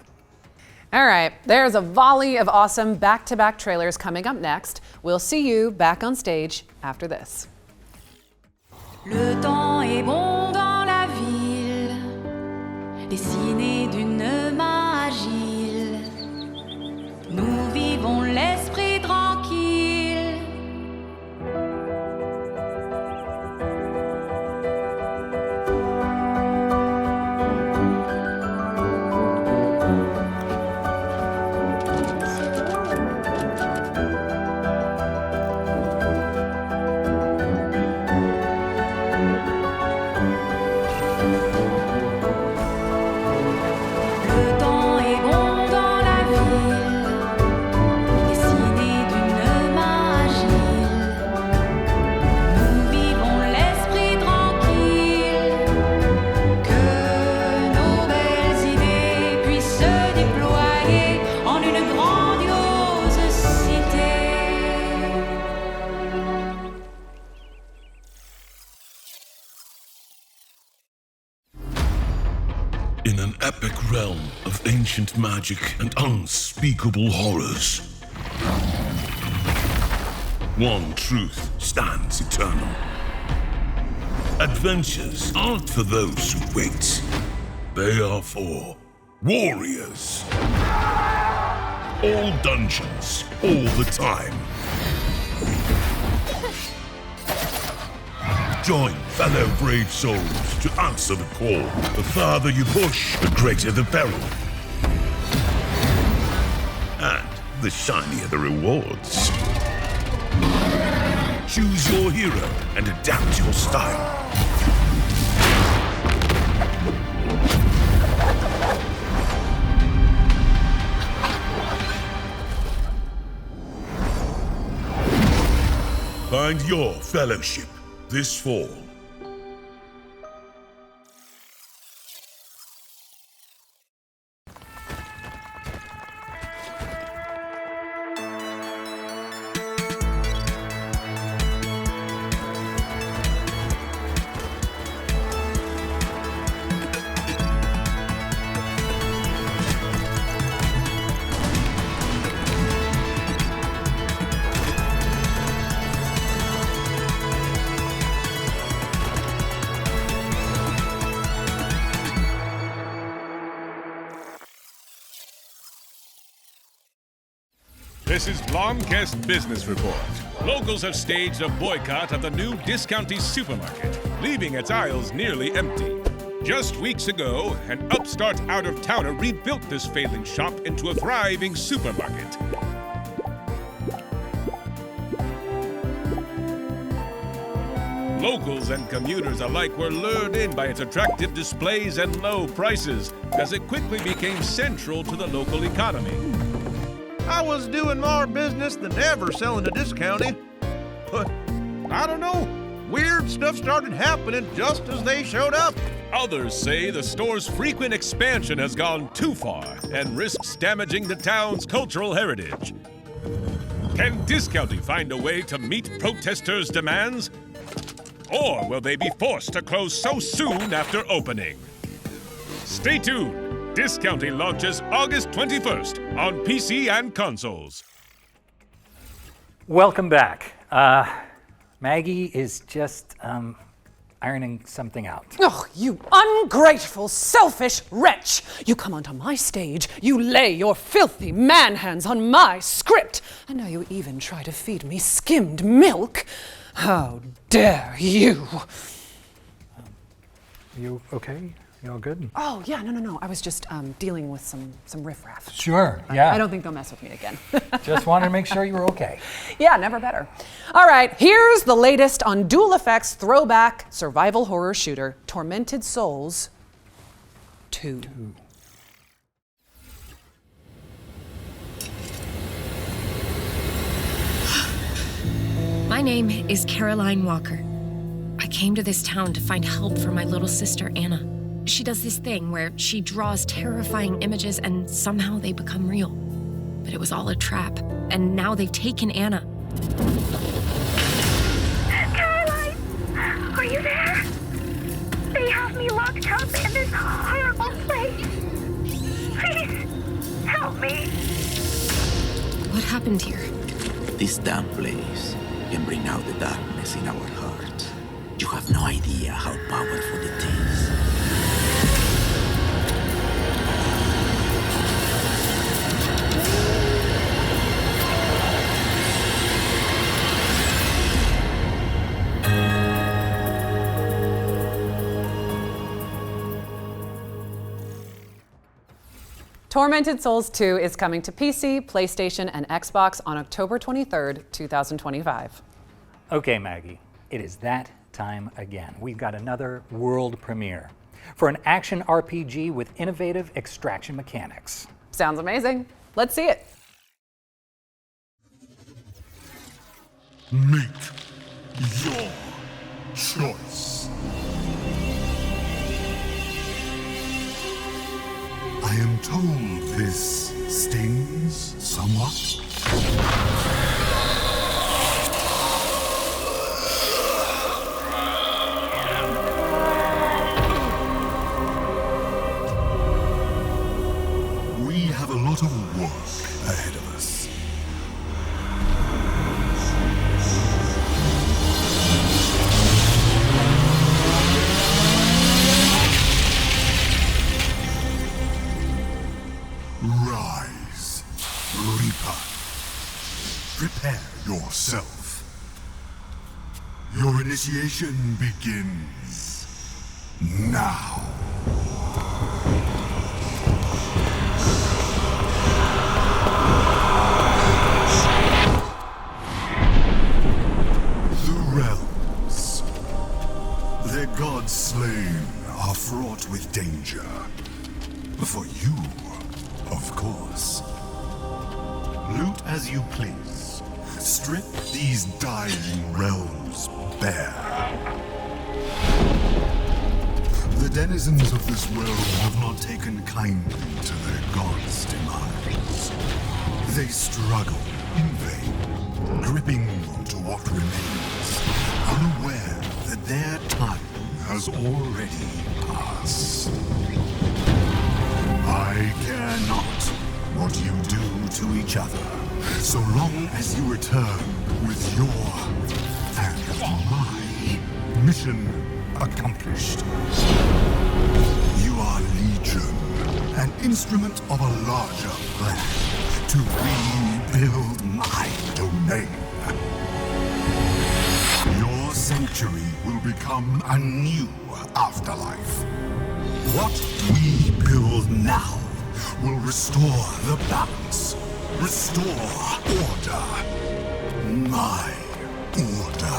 All right, there's a volley of awesome back-to-back trailers coming up next. We'll see you back on stage after this. Le temps est bon dans la ville, dessiné d'une main agile. Nous vivons l'esprit tranquille. In an epic realm of ancient magic and unspeakable horrors, one truth stands eternal. Adventures aren't for those who wait. They are for warriors. All dungeons, all the time. Join fellow brave souls to answer the call. The farther you push, the greater the peril. And the shinier the rewards. Choose your hero and adapt your style. find your fellowship this fall. This is Blomkest Business Report. Locals have staged a boycott of the new Discounty supermarket, leaving its aisles nearly empty. Just weeks ago, an upstart out-of-towner rebuilt this failing shop into a thriving supermarket. Locals and commuters alike were lured in by its attractive displays and low prices, as it quickly became central to the local economy. I was doing more business than ever selling a discounty. But, I don't know, weird stuff started happening just as they showed up. Others say the store's frequent expansion has gone too far and risks damaging the town's cultural heritage. Can Discounty find a way to meet protesters' demands? Or will they be forced to close so soon after opening? Stay tuned. Discounty launches August 21st on PC and consoles. Welcome back. Maggie is just ironing something out. Oh, you ungrateful, selfish wretch! You come onto my stage, you lay your filthy man hands on my script, and now you even try to feed me skimmed milk? How dare you! You okay? You all good? Oh, yeah, no. I was just dealing with some riffraff. Sure, yeah. I don't think they'll mess with me again. Just wanted to make sure you were okay. Yeah, never better. All right, here's the latest on Dual Effects throwback survival horror shooter, Tormented Souls 2. My name is Caroline Walker. I came to this town to find help for my little sister, Anna. She does this thing where she draws terrifying images and somehow they become real. But it was all a trap, and now they've taken Anna. Caroline! Are you there? They have me locked up in this horrible place. Please, help me. What happened here? This damn place can bring out the darkness in our hearts. You have no idea how powerful it is. Tormented Souls 2 is coming to PC, PlayStation, and Xbox on October 23rd, 2025. Okay, Maggie, it is that time again. We've got another world premiere for an action RPG with innovative extraction mechanics. Sounds amazing. Let's see it. Make your choice. I am told this stings somewhat. We have a lot of work ahead of us. Rise, Reaper. Prepare yourself. Your initiation begins now. The realms, their gods slain, are fraught with danger. For you, of course. Loot as you please. Strip these dying realms bare. The denizens of this world have not taken kindly to their gods' demise. They struggle in vain, gripping onto what remains, unaware that their time has already passed. I care not what you do to each other, so long as you return with your and my mission accomplished. You are Legion, an instrument of a larger plan to rebuild my domain. Your sanctuary will become a new afterlife. What we build now will restore the balance, restore order. My order.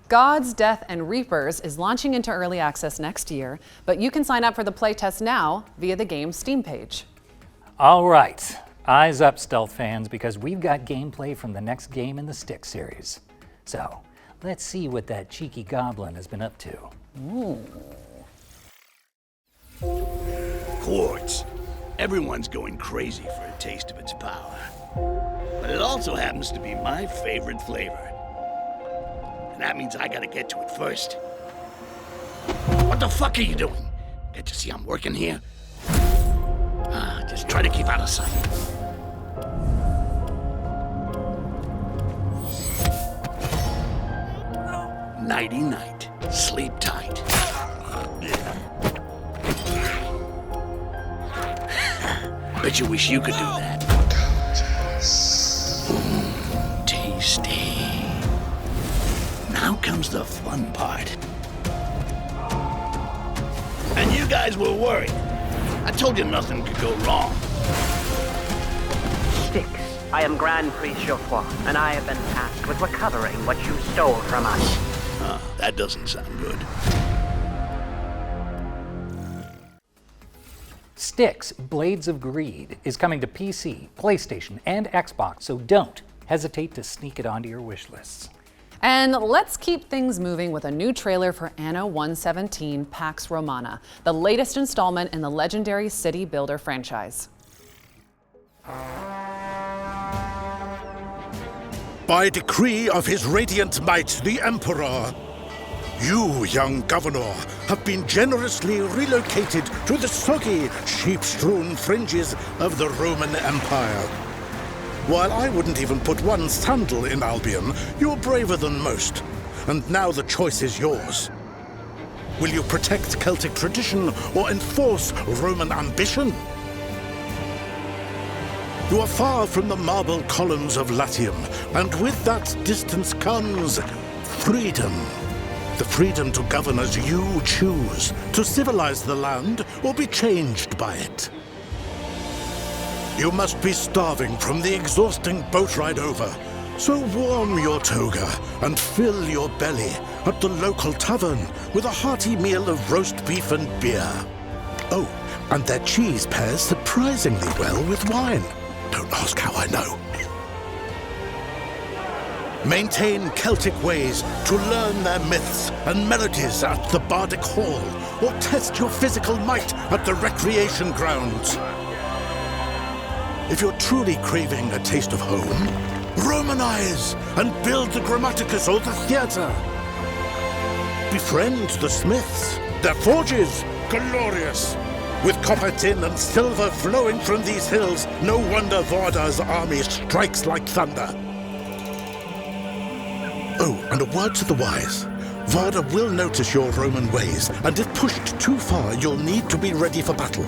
Gods, Death, and Reapers is launching into early access next year, but you can sign up for the playtest now via the game's Steam page. All right, eyes up, Stealth fans, because we've got gameplay from the next game in the Styx series. So, let's see what that cheeky goblin has been up to. Ooh. Quartz. Everyone's going crazy for a taste of its power. But it also happens to be my favorite flavor. And that means I gotta get to it first. What the fuck are you doing? Can't you see I'm working here? Just try to keep out of sight. Nighty-night. Sleep tight. Bet you wish you could do that. Tasty. Now comes the fun part. And you guys were worried. I told you nothing could go wrong. Styx, I am Grand Priest Geoffroy, and I have been tasked with recovering what you stole from us. That doesn't sound good. Styx, Blades of Greed is coming to PC, PlayStation, and Xbox, so don't hesitate to sneak it onto your wish lists. And let's keep things moving with a new trailer for Anno 117 Pax Romana, the latest installment in the legendary city builder franchise. By decree of his radiant might, the Emperor, you, young governor, have been generously relocated to the soggy, sheep-strewn fringes of the Roman Empire. While I wouldn't even put one sandal in Albion, you're braver than most. And now the choice is yours. Will you protect Celtic tradition or enforce Roman ambition? You are far from the marble columns of Latium, and with that distance comes freedom. The freedom to govern as you choose, to civilize the land or be changed by it. You must be starving from the exhausting boat ride over, so warm your toga and fill your belly at the local tavern with a hearty meal of roast beef and beer. Oh, and their cheese pairs surprisingly well with wine. Don't ask how I know. Maintain Celtic ways to learn their myths and melodies at the Bardic Hall, or test your physical might at the recreation grounds. If you're truly craving a taste of home, Romanize and build the Grammaticus or the theatre. Befriend the smiths, their forges glorious. With copper, tin, and silver flowing from these hills, no wonder Varda's army strikes like thunder. Oh, and a word to the wise. Varda will notice your Roman ways, and if pushed too far, you'll need to be ready for battle.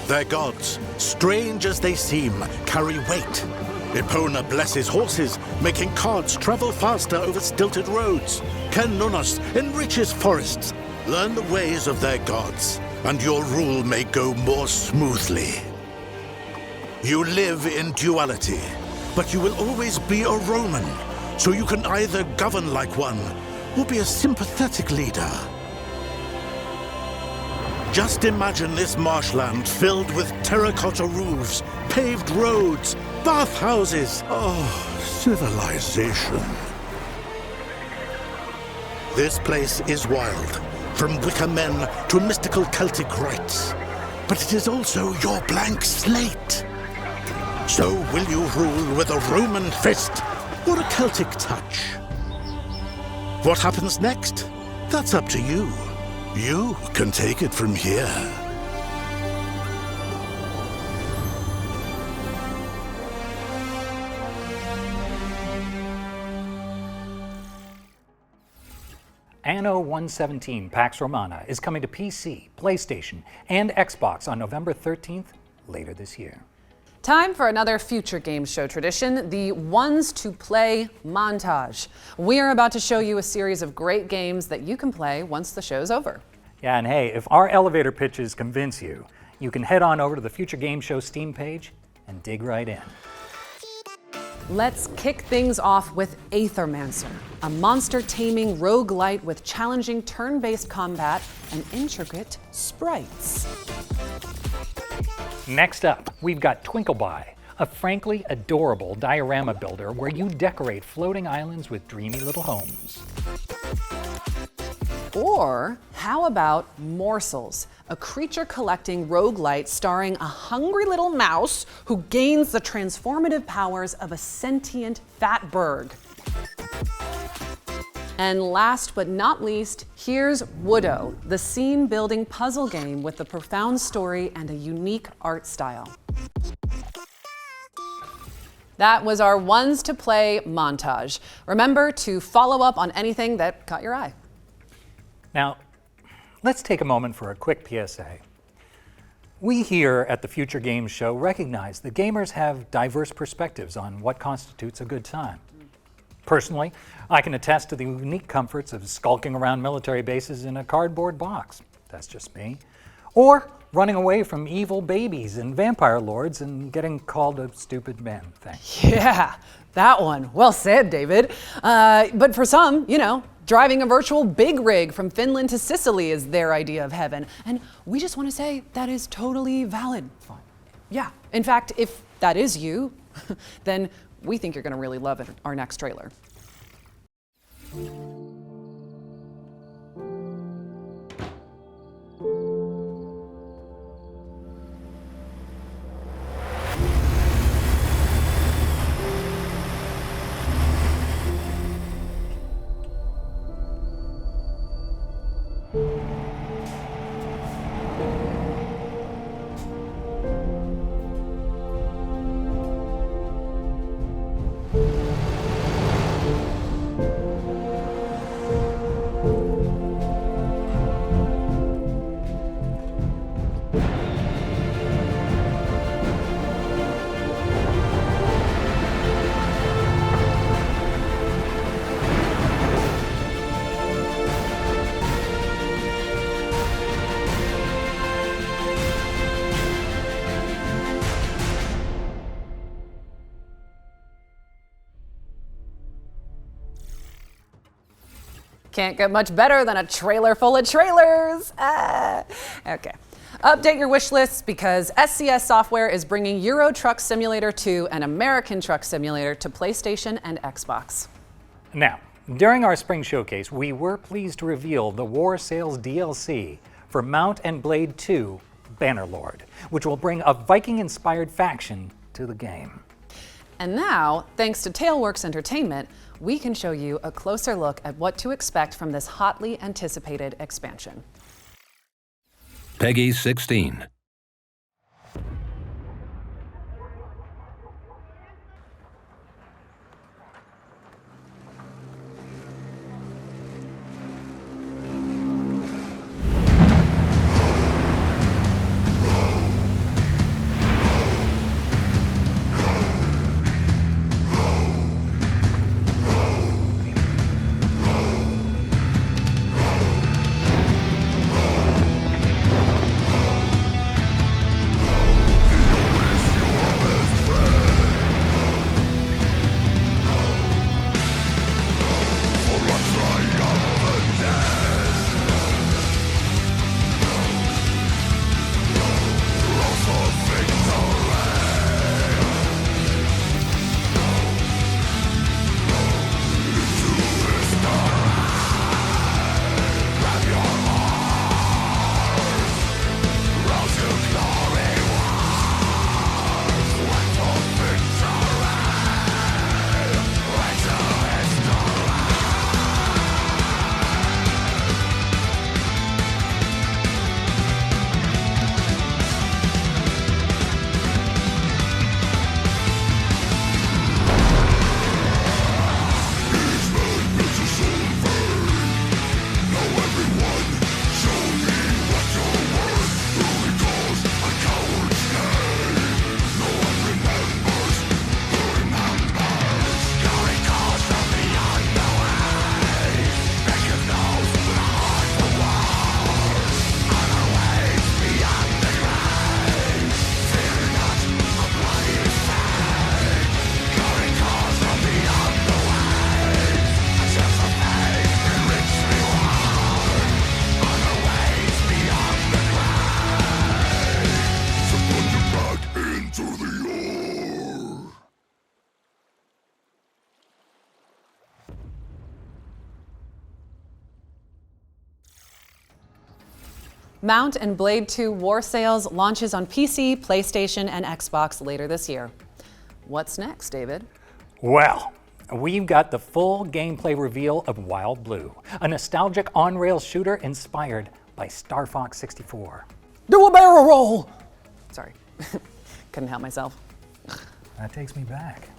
Their gods, strange as they seem, carry weight. Epona blesses horses, making carts travel faster over stilted roads. Nunos enriches forests. Learn the ways of their gods, and your rule may go more smoothly. You live in duality, but you will always be a Roman, so you can either govern like one or be a sympathetic leader. Just imagine this marshland filled with terracotta roofs, paved roads, bathhouses. Oh, civilization. This place is wild, from Wicca men to mystical Celtic rites. But it is also your blank slate. So will you rule with a Roman fist or a Celtic touch? What happens next? That's up to you. You can take it from here. Anno 117 Pax Romana is coming to PC, PlayStation, and Xbox on November 13th, later this year. Time for another future games show tradition, the Ones to Play montage. We're about to show you a series of great games that you can play once the show's over. Yeah, and hey, if our elevator pitches convince you, you can head on over to the Future Game Show Steam page and dig right in. Let's kick things off with Aethermancer, a monster-taming roguelite with challenging turn-based combat and intricate sprites. Next up, we've got Twinkleby, a frankly adorable diorama builder where you decorate floating islands with dreamy little homes. Or how about Morsels, a creature-collecting roguelite starring a hungry little mouse who gains the transformative powers of a sentient fatberg. And last but not least, here's Voto, the scene-building puzzle game with a profound story and a unique art style. That was our Ones to Play montage. Remember to follow up on anything that caught your eye. Now, let's take a moment for a quick PSA. We here at the Future Games Show recognize that gamers have diverse perspectives on what constitutes a good time. Personally, I can attest to the unique comforts of skulking around military bases in a cardboard box. That's just me. Or running away from evil babies and vampire lords and getting called a stupid man thing. Yeah, that one. Well said, David. But for some, driving a virtual big rig from Finland to Sicily is their idea of heaven. And we just want to say that is totally valid. Yeah, in fact, if that is you, then we think you're going to really love our next trailer. Can't get much better than a trailer full of trailers. Okay. Update your wish lists because SCS Software is bringing Euro Truck Simulator 2 and American Truck Simulator to PlayStation and Xbox. Now, during our spring showcase, we were pleased to reveal the War Sales DLC for Mount and Blade 2 Bannerlord, which will bring a Viking-inspired faction to the game. And now, thanks to Tailworks Entertainment, we can show you a closer look at what to expect from this hotly anticipated expansion. Peggy 16. Mount and Blade 2 War Sales launches on PC, PlayStation, and Xbox later this year. What's next, David? Well, we've got the full gameplay reveal of Wild Blue, a nostalgic on-rail shooter inspired by Star Fox 64. Do a barrel roll! Sorry, couldn't help myself. That takes me back.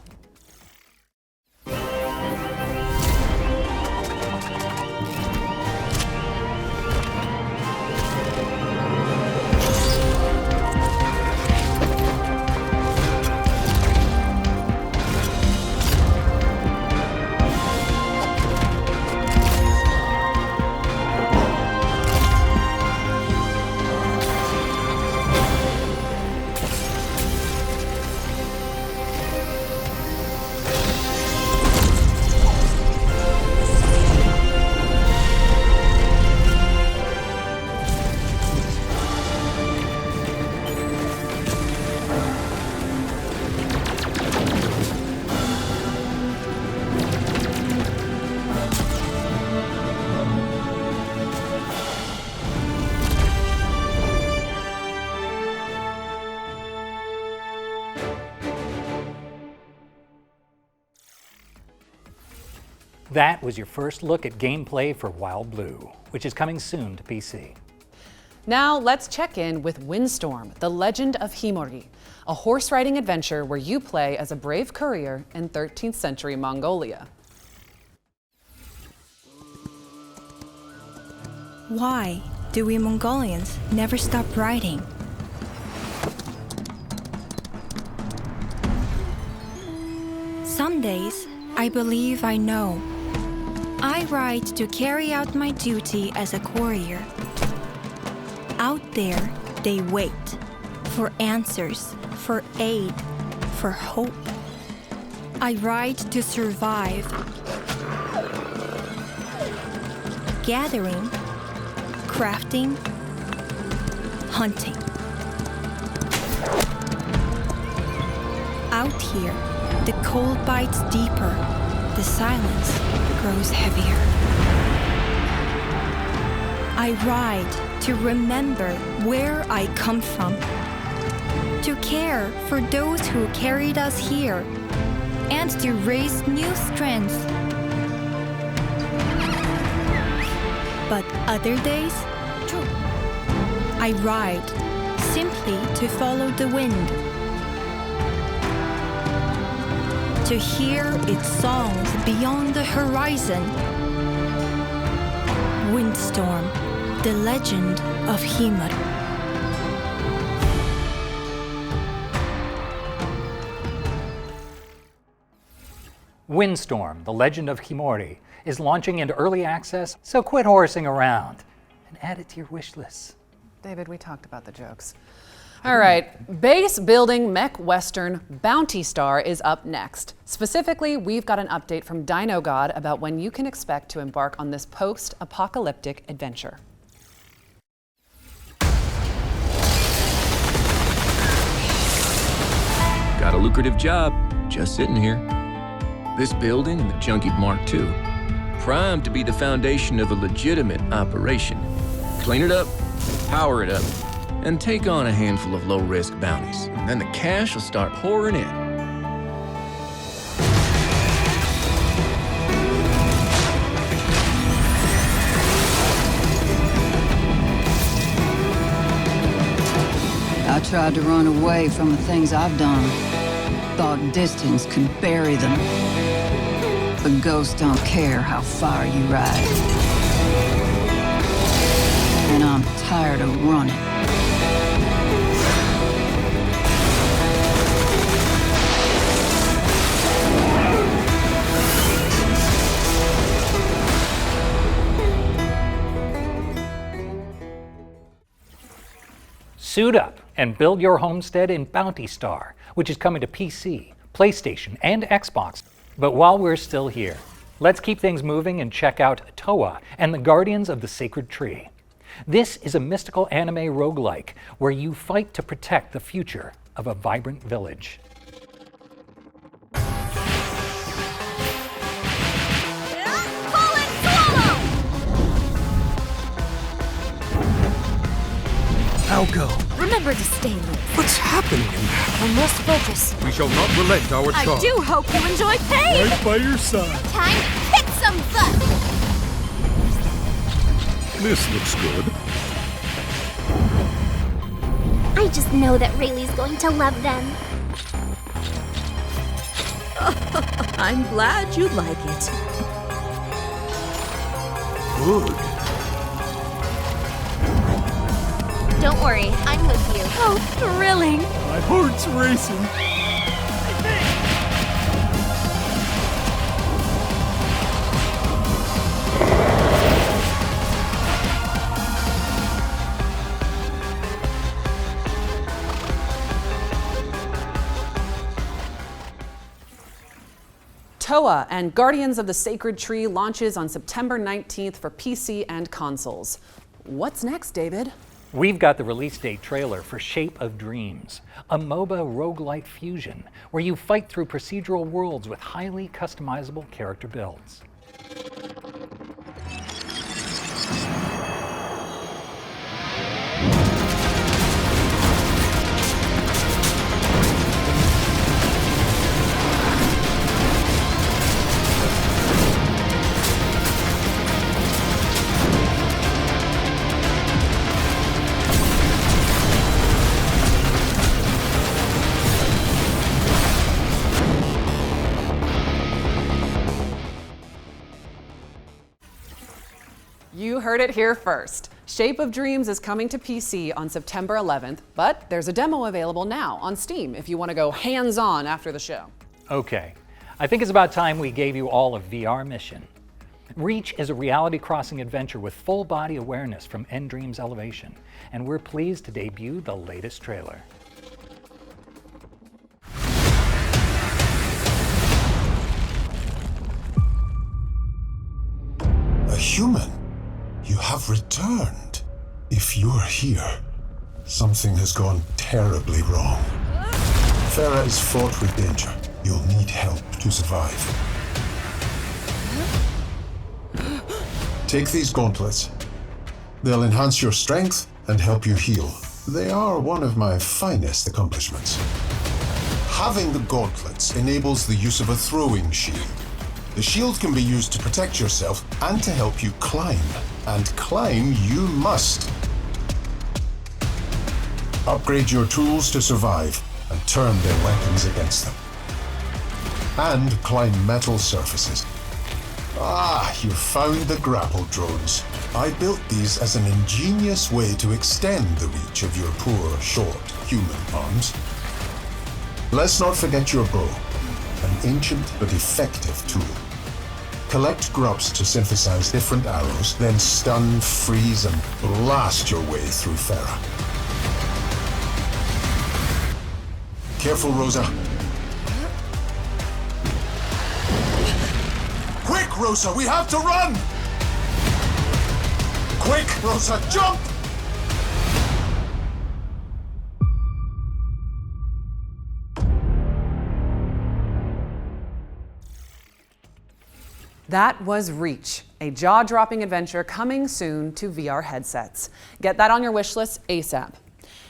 That was your first look at gameplay for Wild Blue, which is coming soon to PC. Now let's check in with Windstorm, the Legend of Kimorei, a horse-riding adventure where you play as a brave courier in 13th century Mongolia. Why do we Mongolians never stop riding? Some days, I believe I know. I ride to carry out my duty as a courier. Out there, they wait for answers, for aid, for hope. I ride to survive. Gathering, crafting, hunting. Out here, the cold bites deeper, the silence grows heavier. I ride to remember where I come from, to care for those who carried us here, and to raise new strength. But other days, I ride simply to follow the wind, to hear its songs beyond the horizon. Windstorm, the Legend of Kimorei. Windstorm, the Legend of Kimorei, is launching into early access, so quit horsing around and add it to your wish list. David, we talked about the jokes. All right, base building mech western Bounty Star is up next. Specifically, we've got an update from Dino God about when you can expect to embark on this post-apocalyptic adventure. Got a lucrative job, just sitting here. This building and the Junkie Mark II, primed to be the foundation of a legitimate operation. Clean it up, power it up, and take on a handful of low-risk bounties. And then the cash will start pouring in. I tried to run away from the things I've done. Thought distance could bury them. But ghosts don't care how far you ride. And I'm tired of running. Suit up and build your homestead in Bounty Star, which is coming to PC, PlayStation, and Xbox. But while we're still here, let's keep things moving and check out Toa and the Guardians of the Sacred Tree. This is a mystical anime roguelike where you fight to protect the future of a vibrant village. now go. Remember to stay loose. What's happening in there? I must focus. We shall not relent our I charge. do hope you enjoy pain! Right by your side. Time to kick some butt! This looks good. I just know that Rayleigh's going to love them. I'm glad you like it. Good. Don't worry, I'm with you. Oh, thrilling! My heart's racing. Toa and Guardians of the Sacred Tree launches on September 19th for PC and consoles. What's next, David? We've got the release date trailer for Shape of Dreams, a MOBA roguelike fusion where you fight through procedural worlds with highly customizable character builds. You heard it here first. Shape of Dreams is coming to PC on September 11th, but there's a demo available now on Steam if you want to go hands-on after the show. Okay, I think it's about time we gave you all a VR mission. Reach is a reality-crossing adventure with full body awareness from Endream's Elevation, and we're pleased to debut the latest trailer. A human? You have returned. If you're here, something has gone terribly wrong. Farah is fraught with danger. You'll need help to survive. Take these gauntlets. They'll enhance your strength and help you heal. They are one of my finest accomplishments. Having the gauntlets enables the use of a throwing shield. The shield can be used to protect yourself and to help you climb. And climb you must. Upgrade your tools to survive and turn their weapons against them. And climb metal surfaces. Ah, you found the grapple drones. I built these as an ingenious way to extend the reach of your poor, short human arms. Let's not forget your bow, an ancient but effective tool. Collect grubs to synthesize different arrows, then stun, freeze, and blast your way through Farah. Careful, Rosa. Quick, Rosa, we have to run! Quick, Rosa, jump! That was Reach, a jaw-dropping adventure coming soon to VR headsets. Get that on your wish list ASAP.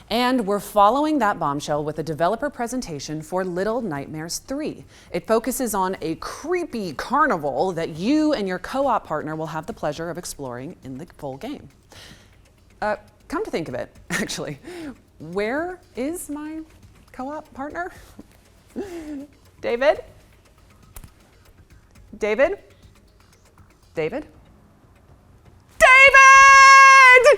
And we're following that bombshell with a developer presentation for Little Nightmares 3. It focuses on a creepy carnival that you and your co-op partner will have the pleasure of exploring in the full game. Come to think of it, actually, where is my co-op partner? David? David? David? David!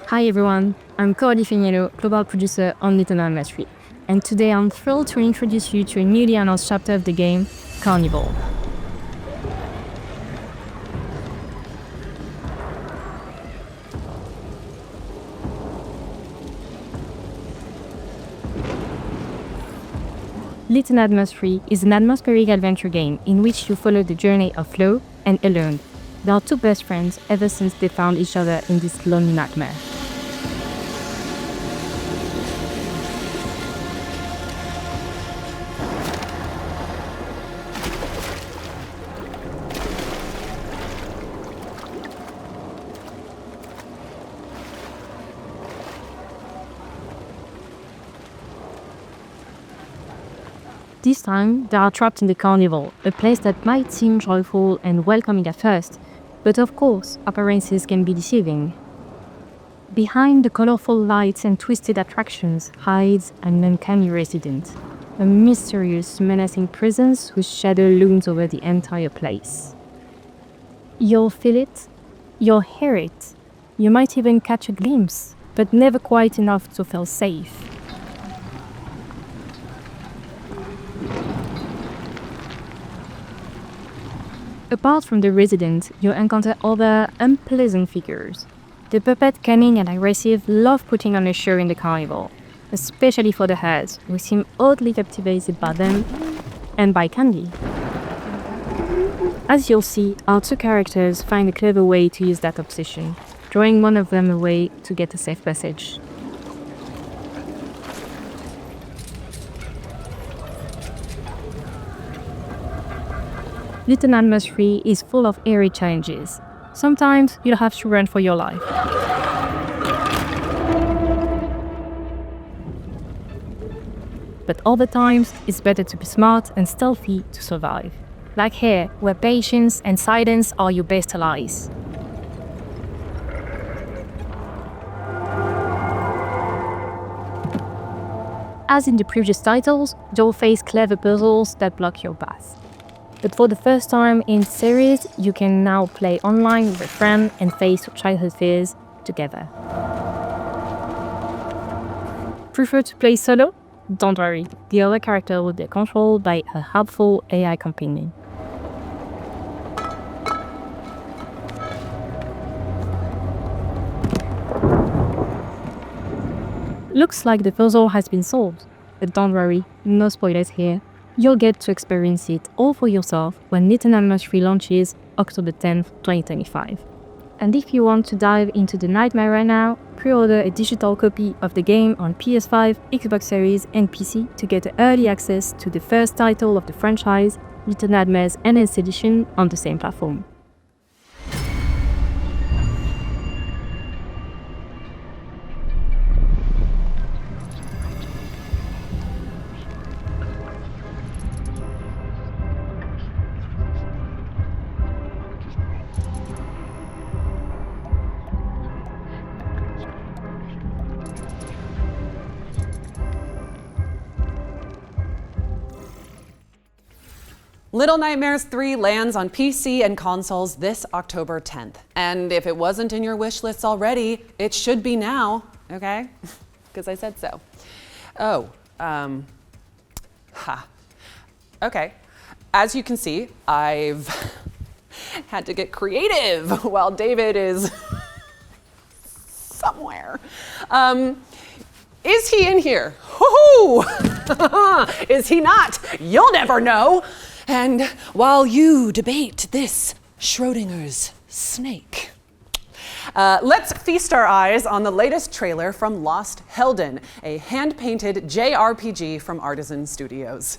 Hi everyone, I'm Coralie Feniello, global producer on Little Nightmares 3, and today I'm thrilled to introduce you to a newly announced chapter of the game, Carnival. Little Nightmares 3 is an atmospheric adventure game in which you follow the journey of Flo and Helden. They are two best friends ever since they found each other in this lonely nightmare. This time, they are trapped in the carnival, a place that might seem joyful and welcoming at first, but of course, appearances can be deceiving. Behind the colorful lights and twisted attractions hides an uncanny resident, a mysterious, menacing presence whose shadow looms over the entire place. You'll feel it, you'll hear it, you might even catch a glimpse, but never quite enough to feel safe. Apart from the resident, you encounter other unpleasant figures. The puppet, cunning and aggressive, love putting on a show in the carnival, especially for the herds, who seem oddly captivated by them and by candy. As you'll see, our two characters find a clever way to use that obsession, drawing one of them away to get a safe passage. Little Nightmares 3 is full of eerie challenges. Sometimes you'll have to run for your life. But other times, it's better to be smart and stealthy to survive. Like here, where patience and silence are your best allies. As in the previous titles, you'll face clever puzzles that block your path. But for the first time in the series, you can now play online with a friend and face your childhood fears together. Prefer to play solo? Don't worry, the other character will be controlled by a helpful AI companion. Looks like the puzzle has been solved, but don't worry, no spoilers here. You'll get to experience it all for yourself when Little Nightmares 3 launches October 10th, 2025. And if you want to dive into the nightmare right now, pre-order a digital copy of the game on PS5, Xbox Series and PC to get early access to the first title of the franchise, Little Nightmares Enhanced Edition, on the same platform. Little Nightmares 3 lands on PC and consoles this October 10th. And if it wasn't in your wish lists already, it should be now, okay? Because I said so. Okay. As you can see, I've had to get creative while David is somewhere. Is he in here? Woohoo! Is he not? You'll never know. And while you debate this Schrodinger's snake, let's feast our eyes on the latest trailer from Lost Helden, a hand-painted JRPG from Artisan Studios.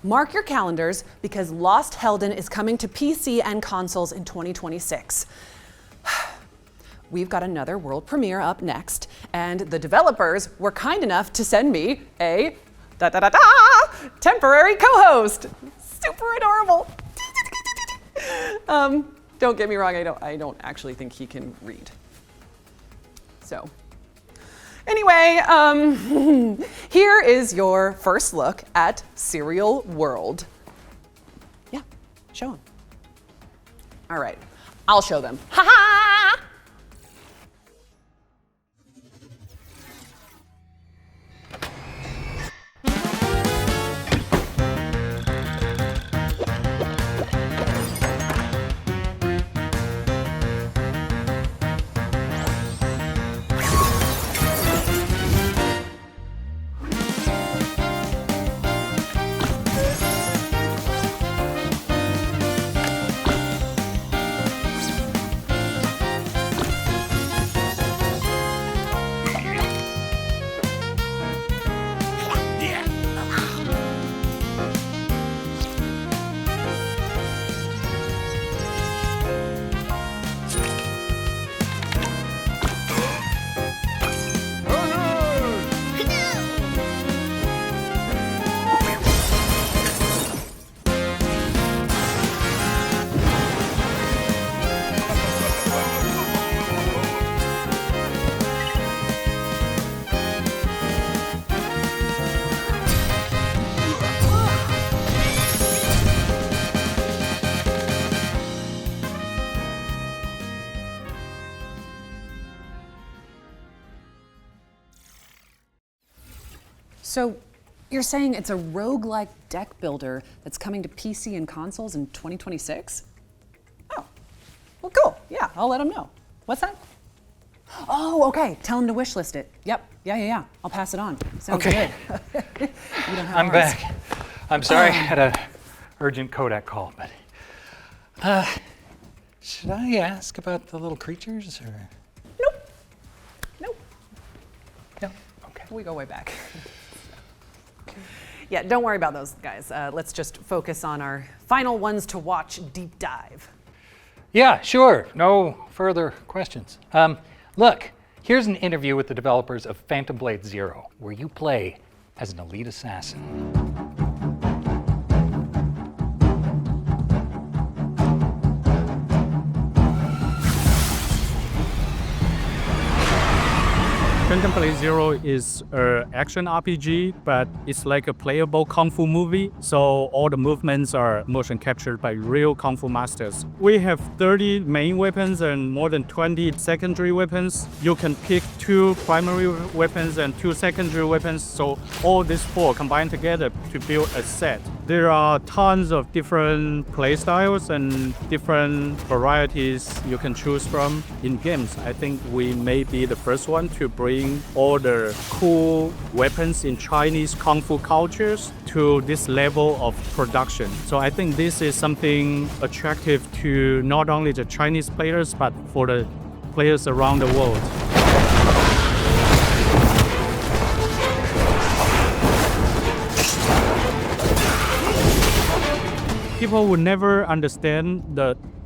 Mark your calendars because Lost Helden is coming to PC and consoles in 2026. We've got another world premiere up next, and the developers were kind enough to send me a temporary co-host. Super adorable. Don't get me wrong, I don't actually think he can read. So, Anyway, here is your first look at Serial World. Yeah, show them. All right, I'll show them. Ha ha! So you're saying it's a roguelike deck builder that's coming to PC and consoles in 2026? Oh, well, cool. Yeah, I'll let them know. What's that? Oh, okay. Tell them to wishlist it. Yep. Yeah. I'll pass it on. Sounds good. You don't have I'm ours. back. I'm sorry, I had an urgent Kodak call, but should I ask about the little creatures or? Nope. No. Okay. We go way back. Yeah, don't worry about those guys. Let's just focus on our final ones to watch deep dive. Yeah, sure. No further questions. Look, here's an interview with the developers of Phantom Blade Zero, where you play as an elite assassin. Phantom Blade Zero is an action RPG, but it's like a playable kung fu movie, so all the movements are motion captured by real kung fu masters. We have 30 main weapons and more than 20 secondary weapons. You can pick 2 primary weapons and 2 secondary weapons, so all these 4 combined together to build a set. There are tons of different play styles and different varieties you can choose from in games. I think we may be the first one to bring all the cool weapons in Chinese kung fu cultures to this level of production. So I think this is something attractive to not only the Chinese players, but for the players around the world. People will never understand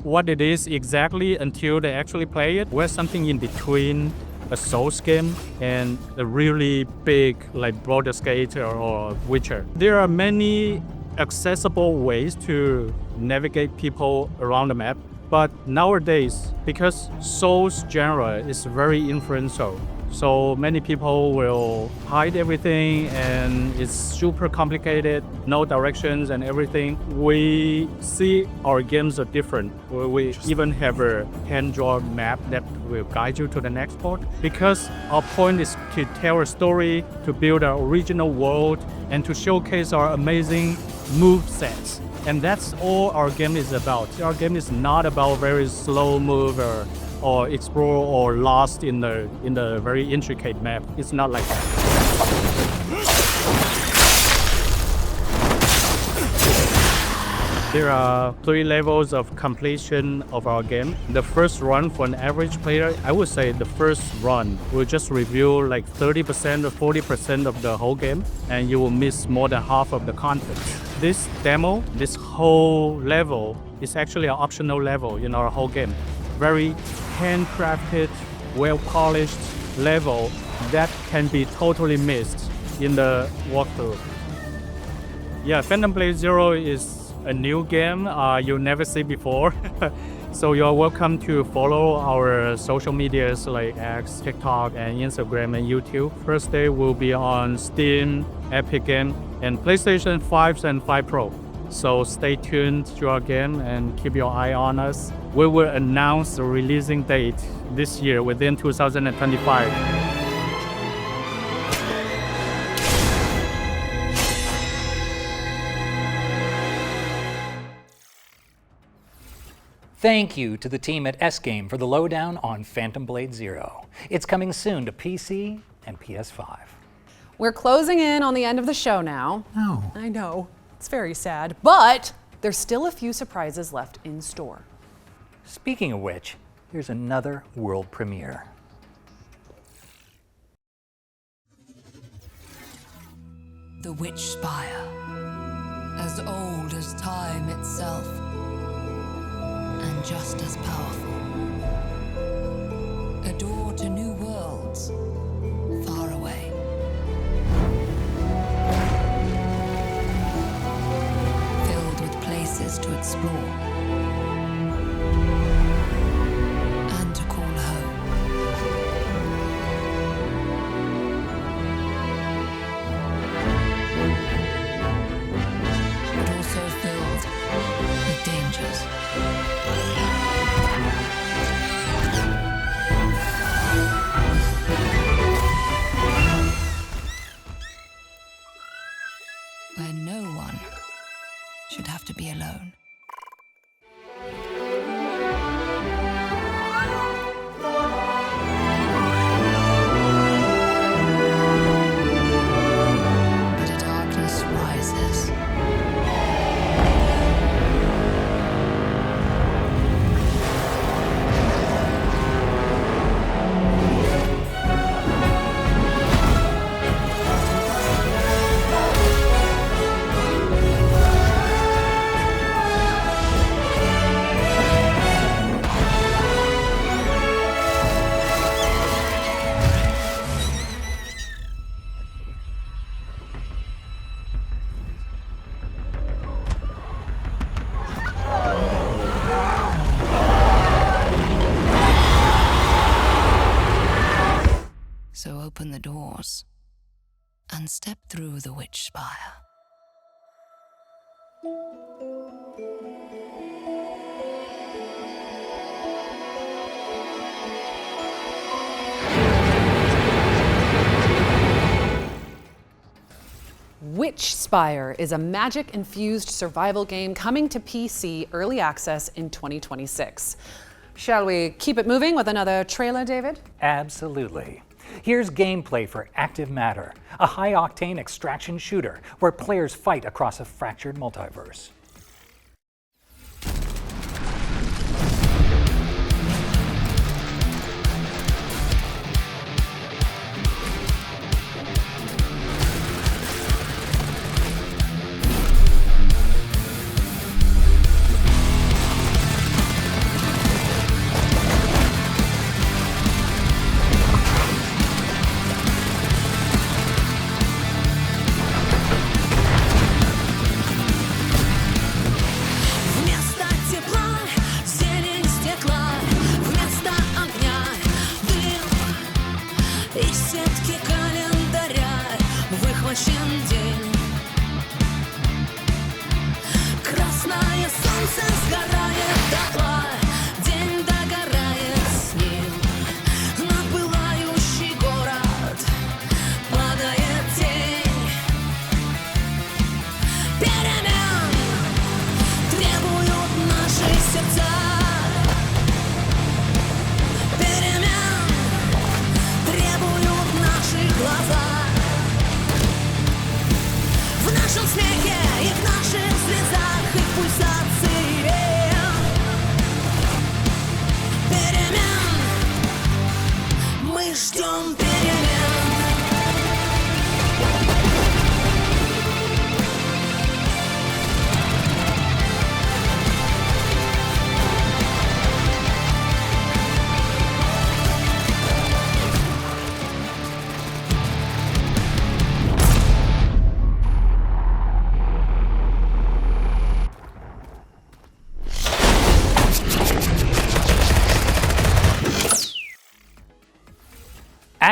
what it is exactly until they actually play it. We're something in between a Souls game and a really big like Baldur's Gate or Witcher. There are many accessible ways to navigate people around the map, but nowadays, because Souls genre is very influential, so many people will hide everything and it's super complicated, no directions and everything. We see our games are different. We even have a hand-drawn map that will guide you to the next port, because our point is to tell a story, to build our original world, and to showcase our amazing move sets. And that's all our game is about. Our game is not about very slow move or explore or lost in the very intricate map. It's not like that. There are 3 levels of completion of our game. The first run for an average player, I would say the first run will just review like 30% or 40% of the whole game, and you will miss more than half of the content. This demo, this whole level, is actually an optional level in our whole game. Very handcrafted, well-polished level that can be totally missed in the walkthrough. Yeah, Phantom Blade Zero is a new game you'll never see before. So you're welcome to follow our social medias like X, TikTok, and Instagram and YouTube. First day will be on Steam, Epic Game, and PlayStation 5 and 5 Pro. So stay tuned to our game and keep your eye on us. We will announce the releasing date this year within 2025. Thank you to the team at S-Game for the lowdown on Phantom Blade Zero. It's coming soon to PC and PS5. We're closing in on the end of the show now. No. I know, it's very sad, but there's still a few surprises left in store. Speaking of which, here's another world premiere. The Witch Spire, as old as time itself, and just as powerful. A door to new worlds, far away. Filled with places to explore and to call home. But also filled with dangers. Where no one should have to be alone. But a darkness rises. So open the doors and step through the Witch Spire. Witch Spire is a magic-infused survival game coming to PC early access in 2026. Shall we keep it moving with another trailer, David? Absolutely. Here's gameplay for Active Matter, a high-octane extraction shooter where players fight across a fractured multiverse.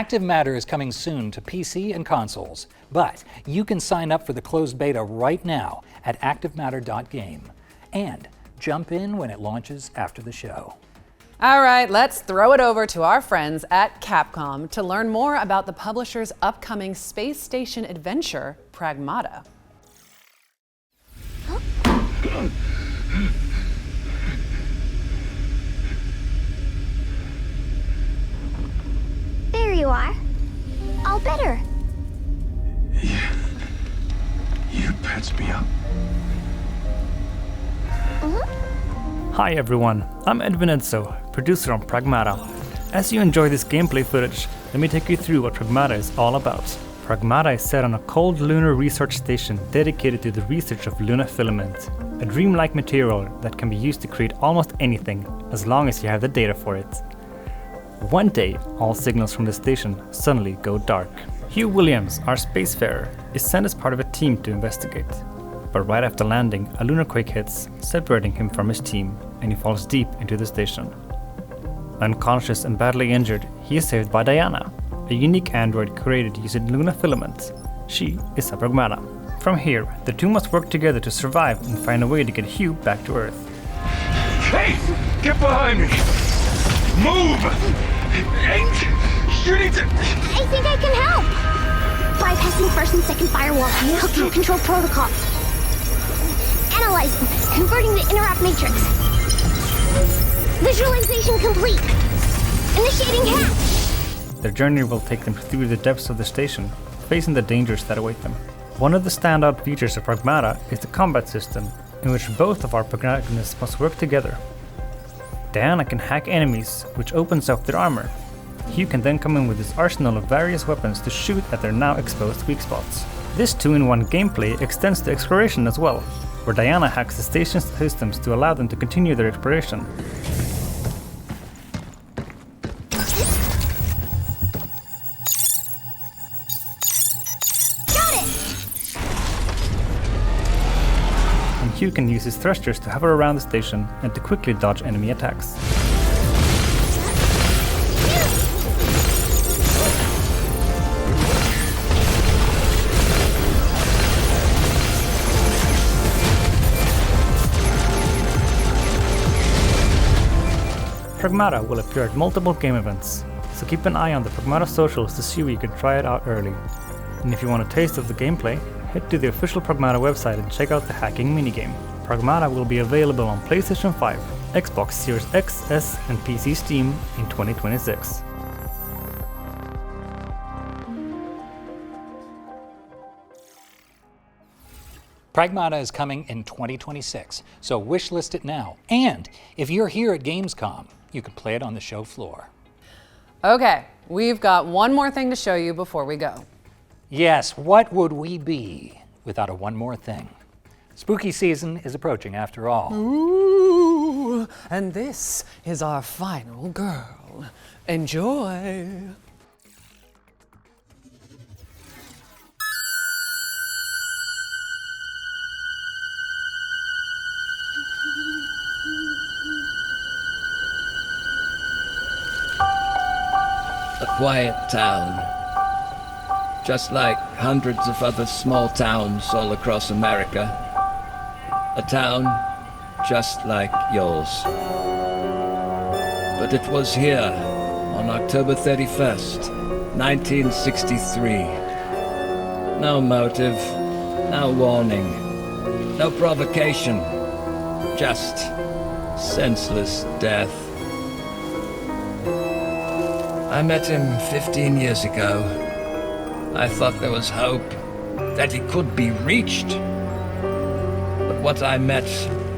Active Matter is coming soon to PC and consoles, but you can sign up for the closed beta right now at activematter.game and jump in when it launches after the show. All right, let's throw it over to our friends at Capcom to learn more about the publisher's upcoming space station adventure, Pragmata. There you are. All better. You patched me up. Hi everyone, I'm Edwin Enzo, producer on Pragmata. As you enjoy this gameplay footage, let me take you through what Pragmata is all about. Pragmata is set on a cold lunar research station dedicated to the research of lunar filament, a dreamlike material that can be used to create almost anything, as long as you have the data for it. One day, all signals from the station suddenly go dark. Hugh Williams, our spacefarer, is sent as part of a team to investigate. But right after landing, a lunar quake hits, separating him from his team, and he falls deep into the station. Unconscious and badly injured, he is saved by Diana, a unique android created using lunar filament. She is a Pragmata. From here, the two must work together to survive and find a way to get Hugh back to Earth. Hey! Get behind me! Move! You need to... I think I can help! Bypassing first and second firewall, hooking control protocols. Analyzing, converting the interrupt matrix. Visualization complete. Initiating hatch. Their journey will take them through the depths of the station, facing the dangers that await them. One of the standout features of Pragmata is the combat system, in which both of our protagonists must work together. Diana can hack enemies, which opens up their armor. Hugh can then come in with his arsenal of various weapons to shoot at their now exposed weak spots. This 2-in-1 gameplay extends to exploration as well, where Diana hacks the station's systems to allow them to continue their exploration. Got it! And Hugh can use his thrusters to hover around the station and to quickly dodge enemy attacks. Pragmata will appear at multiple game events, so keep an eye on the Pragmata socials to see where you can try it out early. And if you want a taste of the gameplay, head to the official Pragmata website and check out the hacking minigame. Pragmata will be available on PlayStation 5, Xbox Series X, S, and PC Steam in 2026. Pragmata is coming in 2026, so wishlist it now. And if you're here at Gamescom, you can play it on the show floor. Okay, we've got one more thing to show you before we go. Yes, what would we be without a one more thing? Spooky season is approaching after all. Ooh, and this is our final girl. Enjoy. A quiet town, just like hundreds of other small towns all across America. A town just like yours. But it was here, on October 31st, 1963. No motive, no warning, no provocation, just senseless death. I met him 15 years ago. I thought there was hope, that he could be reached. But what I met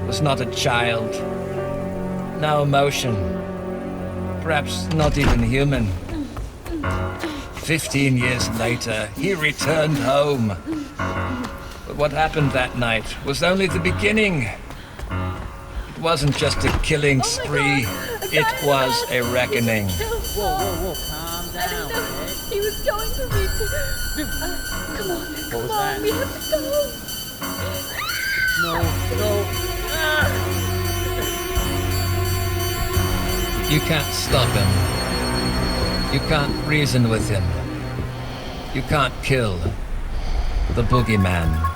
was not a child. No emotion. Perhaps not even human. 15 years later, he returned home. But what happened that night was only the beginning. It wasn't just a killing spree. It was a reckoning. Whoa, calm down. He was going for me to... come on, we have to go. No. You can't stop him. You can't reason with him. You can't kill the boogeyman.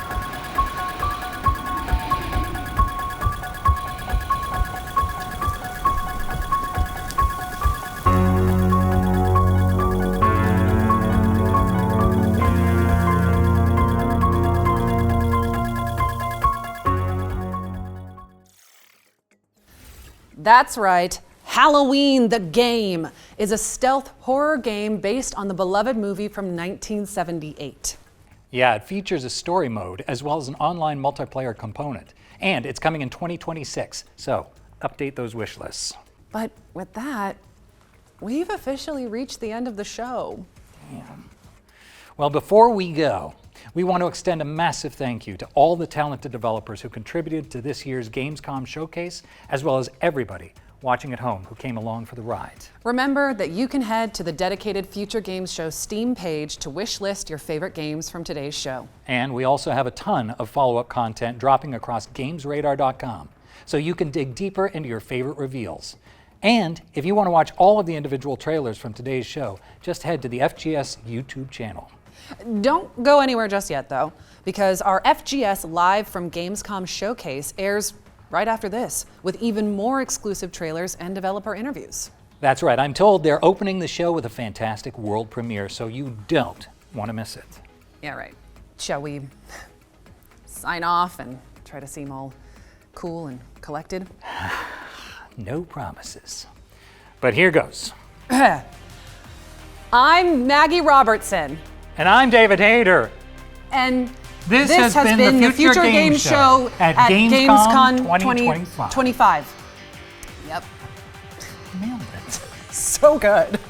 That's right. Halloween the Game is a stealth horror game based on the beloved movie from 1978. Yeah, it features a story mode as well as an online multiplayer component. And it's coming in 2026, so update those wish lists. But with that, we've officially reached the end of the show. Damn. Well, before we go, we want to extend a massive thank you to all the talented developers who contributed to this year's Gamescom showcase, as well as everybody watching at home who came along for the ride. Remember that you can head to the dedicated Future Games Show Steam page to wish list your favorite games from today's show. And we also have a ton of follow-up content dropping across gamesradar.com, so you can dig deeper into your favorite reveals. And if you want to watch all of the individual trailers from today's show, just head to the FGS YouTube channel. Don't go anywhere just yet, though, because our FGS Live from Gamescom showcase airs right after this, with even more exclusive trailers and developer interviews. That's right. I'm told they're opening the show with a fantastic world premiere, so you don't want to miss it. Yeah, right. Shall we sign off and try to seem all cool and collected? No promises. But here goes. I'm Maggie Robertson. And I'm David Hayter. And this has been the Future Games Show at Gamescom 2025. Yep. Nailed it. So good.